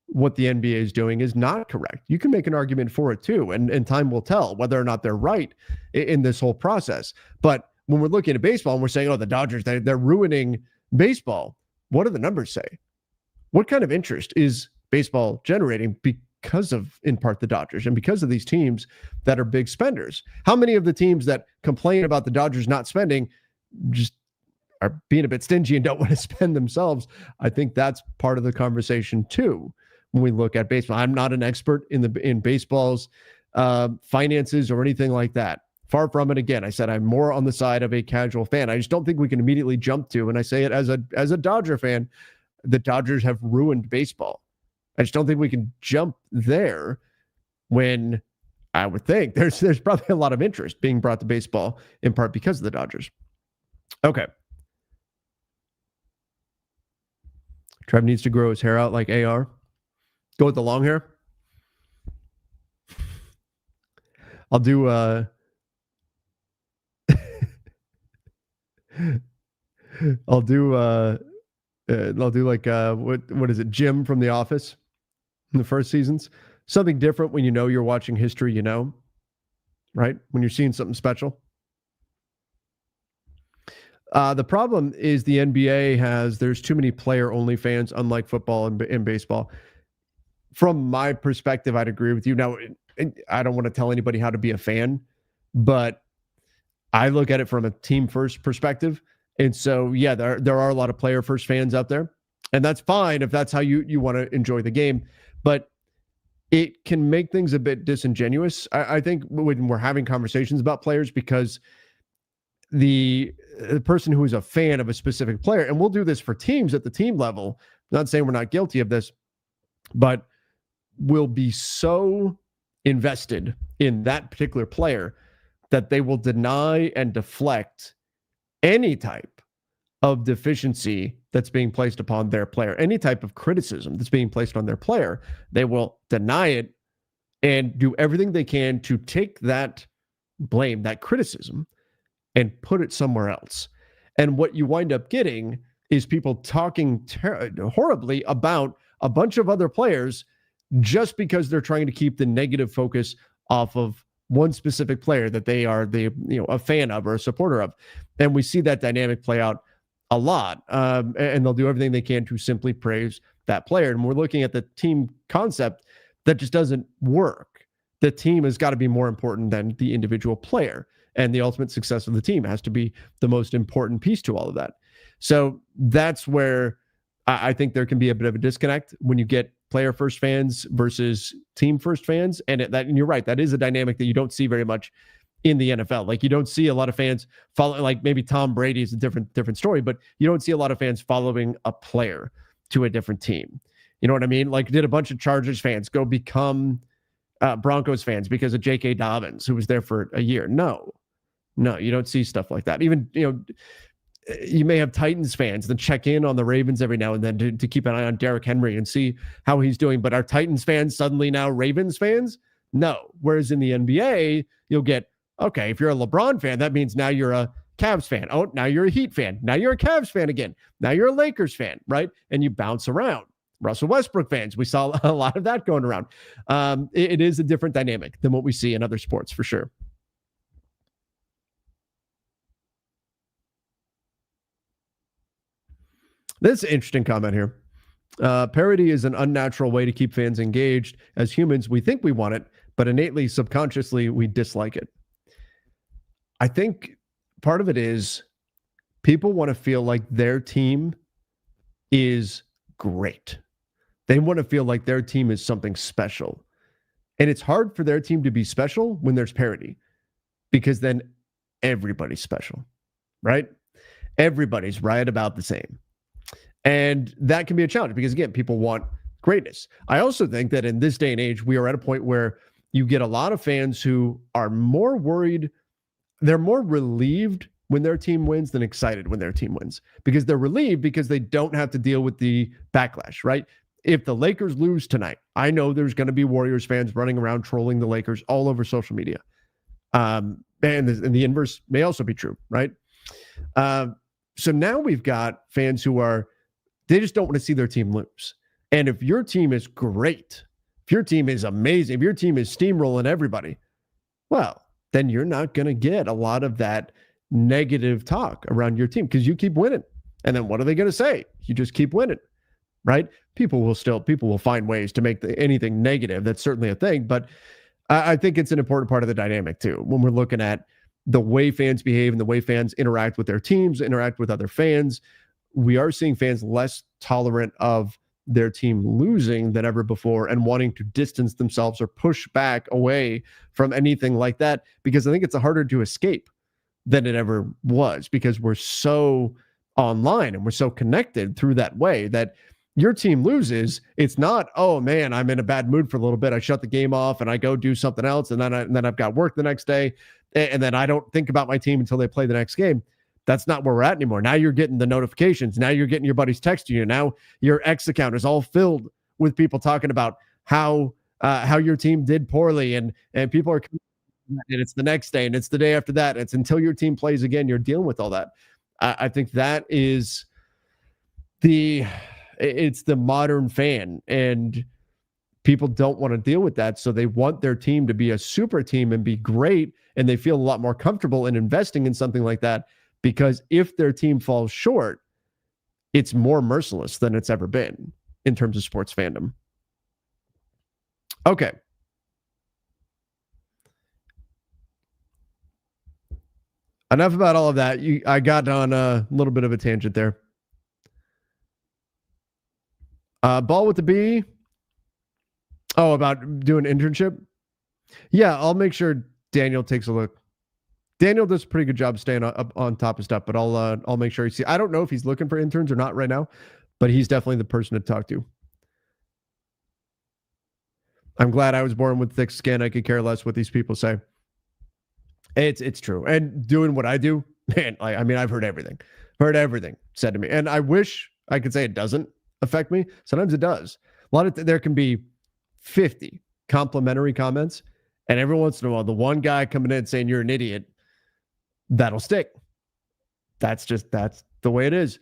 what the NBA is doing is not correct. You can make an argument for it too, and time will tell whether or not they're right in this whole process. But when we're looking at baseball and we're saying, oh, the Dodgers, they're ruining baseball, what do the numbers say? What kind of interest is baseball generating because of, in part, the Dodgers and because of these teams that are big spenders? How many of the teams that complain about the Dodgers not spending just are being a bit stingy and don't want to spend themselves? I think that's part of the conversation too when we look at baseball. I'm not an expert in baseball's finances or anything like that. Far from it. Again, I said I'm more on the side of a casual fan. I just don't think we can immediately jump to, and I say it as a Dodger fan, the Dodgers have ruined baseball. I just don't think we can jump there when I would think there's probably a lot of interest being brought to baseball, in part because of the Dodgers. Okay. Trev needs to grow his hair out like AR. Go with the long hair. I'll do like what is it, Jim from The Office in the first seasons. Something different when you know you're watching history, right? When you're seeing something special. The problem is the NBA there's too many player-only fans, unlike football and baseball. From my perspective, I'd agree with you. Now, I don't want to tell anybody how to be a fan, but I look at it from a team-first perspective. And so, yeah, there are a lot of player-first fans out there, and that's fine if that's how you want to enjoy the game. But it can make things a bit disingenuous, I think, when we're having conversations about players, because the person who is a fan of a specific player, and we'll do this for teams at the team level, not saying we're not guilty of this, but will be so invested in that particular player that they will deny and deflect any type of deficiency that's being placed upon their player, any type of criticism that's being placed on their player. They will deny it and do everything they can to take that blame, that criticism, and put it somewhere else. And what you wind up getting is people talking horribly about a bunch of other players just because they're trying to keep the negative focus off of one specific player that they are a fan of or a supporter of. And we see that dynamic play out a lot. And they'll do everything they can to simply praise that player. And we're looking at the team concept that just doesn't work. The team has got to be more important than the individual player. And the ultimate success of the team has to be the most important piece to all of that. So that's where I think there can be a bit of a disconnect when you get player first fans versus team first fans. And you're right, that is a dynamic that you don't see very much in the NFL. Like, you don't see a lot of fans follow, like maybe Tom Brady is a different story, but you don't see a lot of fans following a player to a different team. You know what I mean? Like, did a bunch of Chargers fans go become Broncos fans because of J.K. Dobbins, who was there for a year? No, you don't see stuff like that. Even, you may have Titans fans that check in on the Ravens every now and then to keep an eye on Derrick Henry and see how he's doing. But are Titans fans suddenly now Ravens fans? No. Whereas in the NBA, you'll get, okay, if you're a LeBron fan, that means now you're a Cavs fan. Oh, now you're a Heat fan. Now you're a Cavs fan again. Now you're a Lakers fan, right? And you bounce around. Russell Westbrook fans, we saw a lot of that going around. It is a different dynamic than what we see in other sports, for sure. This is an interesting comment here. Parity is an unnatural way to keep fans engaged. As humans, we think we want it, but innately, subconsciously, we dislike it. I think part of it is people want to feel like their team is great. They want to feel like their team is something special. And it's hard for their team to be special when there's parity, because then everybody's special, right? Everybody's right about the same. And that can be a challenge because, again, people want greatness. I also think that in this day and age, we are at a point where you get a lot of fans who are more worried. They're more relieved when their team wins than excited when their team wins, because they're relieved because they don't have to deal with the backlash, right? If the Lakers lose tonight, I know there's going to be Warriors fans running around trolling the Lakers all over social media. And the inverse may also be true, right? So now we've got fans who they just don't want to see their team lose. And if your team is great, if your team is amazing, if your team is steamrolling everybody, well, then you're not going to get a lot of that negative talk around your team because you keep winning. And then what are they going to say? You just keep winning, right? People will find ways to make anything negative. That's certainly a thing. But I think it's an important part of the dynamic too, when we're looking at the way fans behave and the way fans interact with their teams, interact with other fans. We are seeing fans less tolerant of their team losing than ever before and wanting to distance themselves or push back away from anything like that, because I think it's harder to escape than it ever was, because we're so online and we're so connected through that way that your team loses. It's not, oh man, I'm in a bad mood for a little bit, I shut the game off and I go do something else, and then I've got work the next day, and then I don't think about my team until they play the next game. That's not where we're at anymore. Now you're getting the notifications. Now you're getting your buddies texting you. Now your X account is all filled with people talking about how your team did poorly, and people are, and it's the next day and it's the day after that. It's until your team plays again, you're dealing with all that. I think that is it's the modern fan, and people don't want to deal with that. So they want their team to be a super team and be great, and they feel a lot more comfortable in investing in something like that, because if their team falls short, it's more merciless than it's ever been in terms of sports fandom. Okay. Enough about all of that. I got on a little bit of a tangent there. Ball with the B. Oh, about doing internship? Yeah, I'll make sure Daniel takes a look. Daniel does a pretty good job staying up on top of stuff, but I'll make sure you see. I don't know if he's looking for interns or not right now, but he's definitely the person to talk to. I'm glad I was born with thick skin. I could care less what these people say. It's true. And doing what I do, man, I mean, I've heard everything said to me. And I wish I could say it doesn't affect me. Sometimes it does. There can be 50 complimentary comments, and every once in a while, the one guy coming in saying you're an idiot, that'll stick. That's the way it is.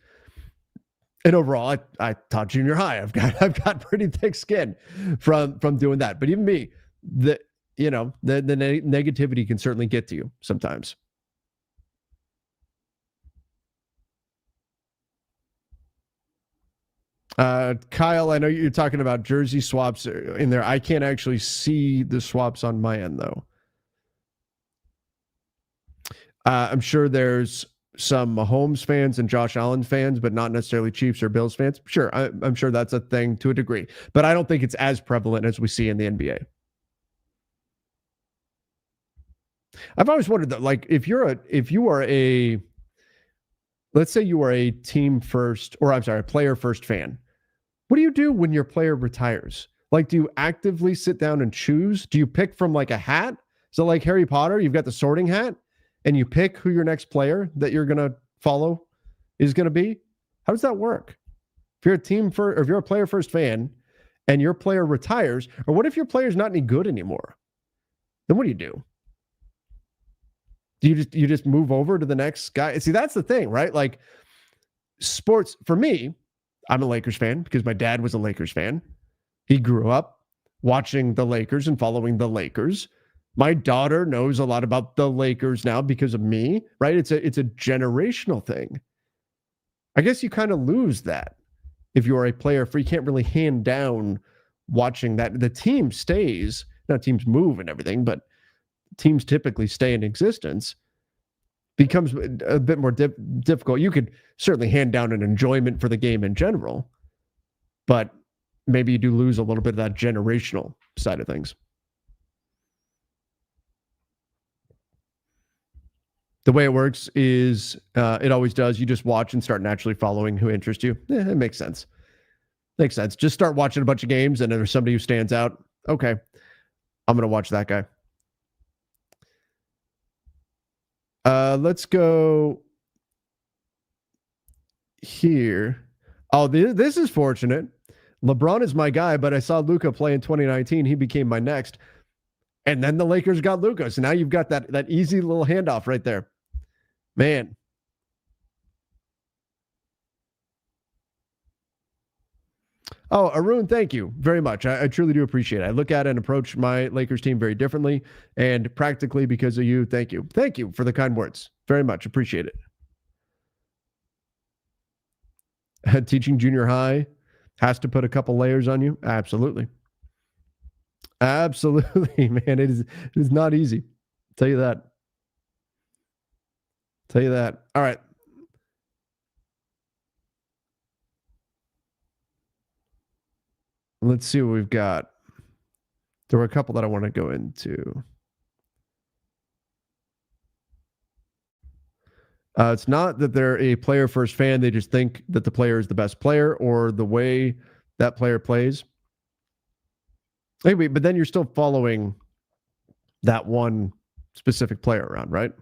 And overall, I taught junior high. I've got pretty thick skin from doing that. But even me, the negativity can certainly get to you sometimes. Kyle, I know you're talking about jersey swaps in there. I can't actually see the swaps on my end, though. I'm sure there's some Mahomes fans and Josh Allen fans, but not necessarily Chiefs or Bills fans. Sure, I'm sure that's a thing to a degree, but I don't think it's as prevalent as we see in the NBA. I've always wondered that, like, if you are a, let's say you are a team first, or I'm sorry, a player first fan, what do you do when your player retires? Like, do you actively sit down and choose? Do you pick from like a hat? So like Harry Potter, you've got the sorting hat, and you pick who your next player that you're going to follow is going to be? How does that work? If you're if you're a player first fan and your player retires, or what if your player's not any good anymore? Then what do you do? Do you just move over to the next guy? See, that's the thing, right? Like, sports, for me, I'm a Lakers fan because my dad was a Lakers fan. He grew up watching the Lakers and following the Lakers. My daughter knows a lot about the Lakers now because of me, right? It's a generational thing. I guess you kind of lose that if you are a player, for you can't really hand down watching that. The team stays, now teams move and everything, but teams typically stay in existence. Becomes a bit more difficult. You could certainly hand down an enjoyment for the game in general, but maybe you do lose a little bit of that generational side of things. The way it works is it always does. You just watch and start naturally following who interests you. It makes sense. Makes sense. Just start watching a bunch of games, and if there's somebody who stands out, okay, I'm going to watch that guy. Let's go here. Oh, this is fortunate. LeBron is my guy, but I saw Luka play in 2019. He became my next. And then the Lakers got Luka. So now you've got that easy little handoff right there. Man. Oh, Arun, thank you very much. I truly do appreciate it. I look at and approach my Lakers team very differently, and practically because of you. Thank you. Thank you for the kind words. Very much appreciate it. Teaching junior high has to put a couple layers on you. Absolutely. Absolutely, man. It is not easy. I'll tell you that. All right. Let's see what we've got. There were a couple that I want to go into. It's not that they're a player first fan. They just think that the player is the best player or the way that player plays. Anyway, but then you're still following that one specific player around, right?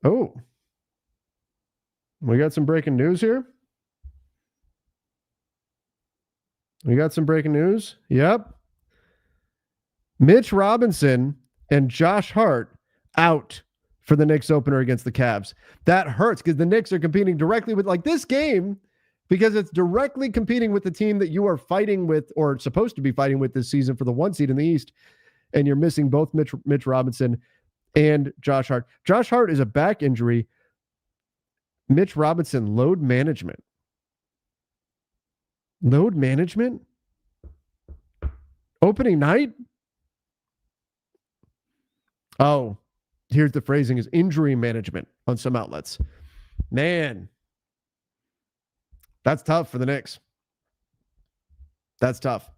Oh, we got some breaking news here. Yep. Mitch Robinson and Josh Hart out for the Knicks opener against the Cavs. That hurts because the Knicks are competing directly with, like, this game, because it's directly competing with the team that you are fighting with, or supposed to be fighting with this season for the 1 seed in the East, and you're missing both Mitch Robinson and Josh Hart. Josh Hart is a back injury. Mitch Robinson, load management. Load management? Opening night? Oh, here's the phrasing, is injury management on some outlets. Man, that's tough for the Knicks. That's tough.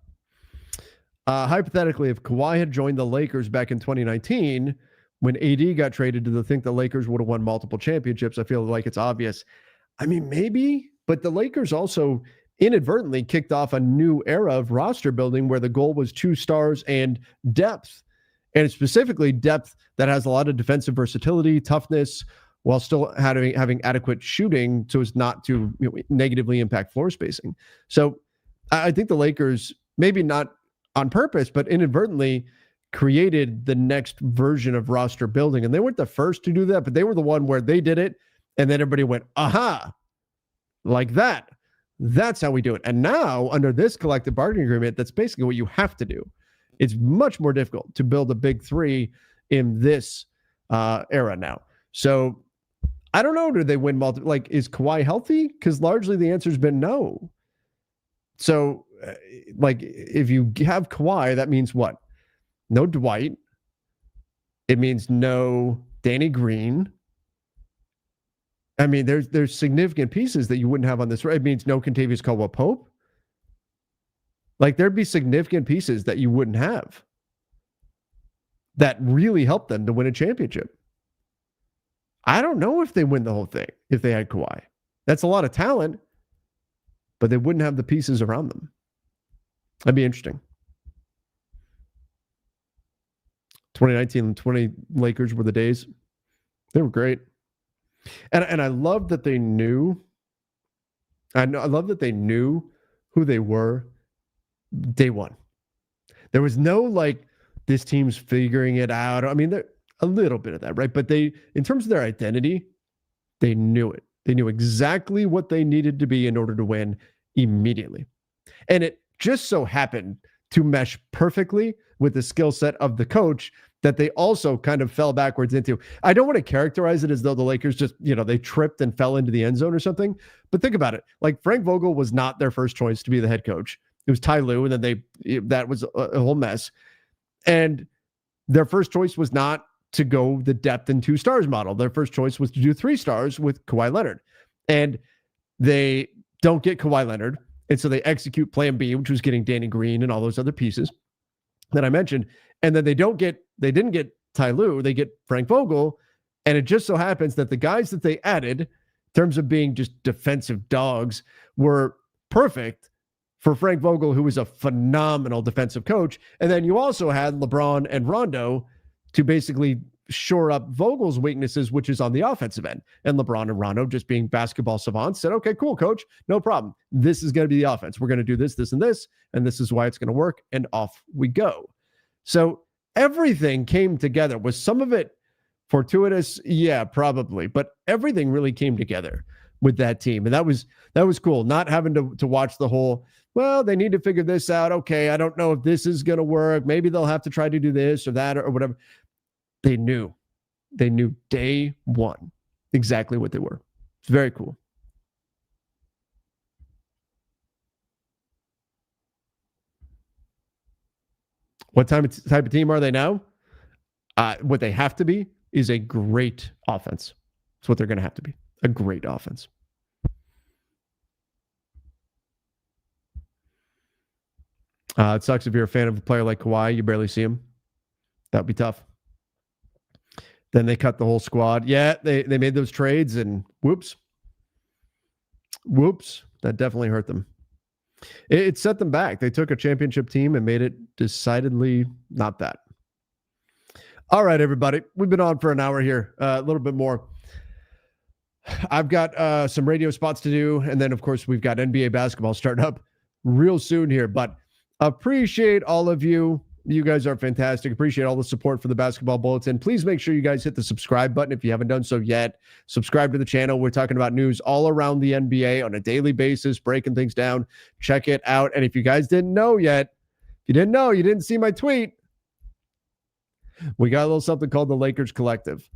Hypothetically, if Kawhi had joined the Lakers back in 2019, when AD got traded, did they think the Lakers would have won multiple championships? I feel like it's obvious. I mean, maybe, but the Lakers also inadvertently kicked off a new era of roster building where the goal was 2 stars and depth, and specifically depth that has a lot of defensive versatility, toughness, while still having adequate shooting so as not to negatively impact floor spacing. So I think the Lakers, maybe not on purpose, but inadvertently created the next version of roster building. And they weren't the first to do that, but they were the one where they did it. And then everybody went, aha, like that. That's how we do it. And now under this collective bargaining agreement, that's basically what you have to do. It's much more difficult to build a big 3 in this era now. So I don't know. Do they win multiple? Like, is Kawhi healthy? Because largely the answer has been no. So, like, if you have Kawhi, that means what? No Dwight. It means no Danny Green. I mean, there's significant pieces that you wouldn't have on this. It means no Kentavious Caldwell-Pope. Like, there'd be significant pieces that you wouldn't have that really helped them to win a championship. I don't know if they win the whole thing if they had Kawhi. That's a lot of talent, but they wouldn't have the pieces around them. That'd be interesting. 2019 and 20 Lakers were the days. They were great. And I love that they knew. I love that they knew who they were day one. There was no like, this team's figuring it out. I mean, a little bit of that, right? But they, in terms of their identity, they knew it. They knew exactly what they needed to be in order to win immediately. And it just so happened to mesh perfectly with the skill set of the coach that they also kind of fell backwards into. I don't want to characterize it as though the Lakers just, they tripped and fell into the end zone or something. But think about it. Like, Frank Vogel was not their first choice to be the head coach. It was Ty Lue, and then that was a whole mess. And their first choice was not to go the depth and 2 stars model. Their first choice was to do 3 stars with Kawhi Leonard. And they don't get Kawhi Leonard. And so they execute plan B, which was getting Danny Green and all those other pieces that I mentioned. And then they didn't get Ty Lue, they get Frank Vogel. And it just so happens that the guys that they added, in terms of being just defensive dogs, were perfect for Frank Vogel, who was a phenomenal defensive coach. And then you also had LeBron and Rondo to basically shore up Vogel's weaknesses, which is on the offensive end. And LeBron and Rondo, just being basketball savants, said, okay, cool, coach, no problem. This is going to be the offense. We're going to do this, this, and this, and this is why it's going to work. And off we go. So everything came together. Was some of it fortuitous? Yeah, probably. But everything really came together with that team. And that was cool. Not having to watch the whole, well, they need to figure this out. Okay, I don't know if this is going to work. Maybe they'll have to try to do this or that or whatever. They knew day one exactly what they were. It's very cool. What type of team are they now? What they have to be is a great offense. That's what they're going to have to be. A great offense. It sucks if you're a fan of a player like Kawhi, you barely see him. That would be tough. Then they cut the whole squad. Yeah, they made those trades and whoops, that definitely hurt them. It set them back. They took a championship team and made it decidedly not that. All right, everybody. We've been on for an hour here, a little bit more. I've got some radio spots to do. And then, of course, we've got NBA basketball starting up real soon here. But appreciate all of you. You guys are fantastic. Appreciate all the support for the Basketball Bulletin. Please make sure you guys hit the subscribe button if you haven't done so yet. Subscribe to the channel. We're talking about news all around the NBA on a daily basis, breaking things down. Check it out. And if you guys didn't know yet, if you didn't know, you didn't see my tweet, we got a little something called the Lakers Collective.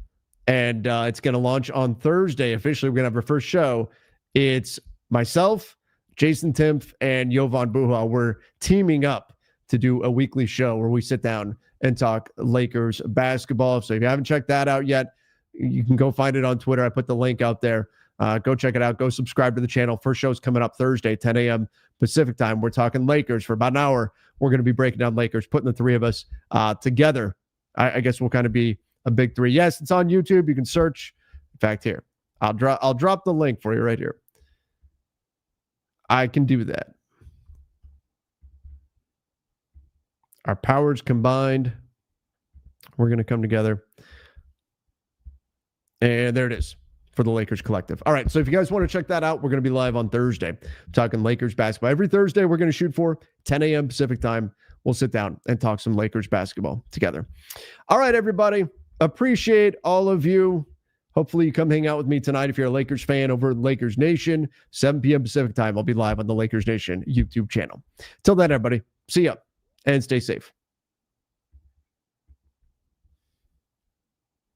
And it's going to launch on Thursday. Officially, we're going to have our first show. It's myself, Jason Timpf, and Jovan Buha. We're teaming up to do a weekly show where we sit down and talk Lakers basketball. So if you haven't checked that out yet, you can go find it on Twitter. I put the link out there. Go check it out. Go subscribe to the channel. First show's coming up Thursday, 10 a.m. Pacific time. We're talking Lakers for about an hour. We're going to be breaking down Lakers, putting the three of us together. I guess we'll kind of be a big three. Yes, it's on YouTube. You can search. In fact, here, I'll drop the link for you right here. I can do that. Our powers combined. We're going to come together. And there it is for the Lakers Collective. All right, so if you guys want to check that out, we're going to be live on Thursday talking Lakers basketball. Every Thursday, we're going to shoot for 10 a.m. Pacific time. We'll sit down and talk some Lakers basketball together. All right, everybody. Appreciate all of you. Hopefully you come hang out with me tonight if you're a Lakers fan over at Lakers Nation, 7 p.m. Pacific time. I'll be live on the Lakers Nation YouTube channel. Till then, everybody, see ya and stay safe.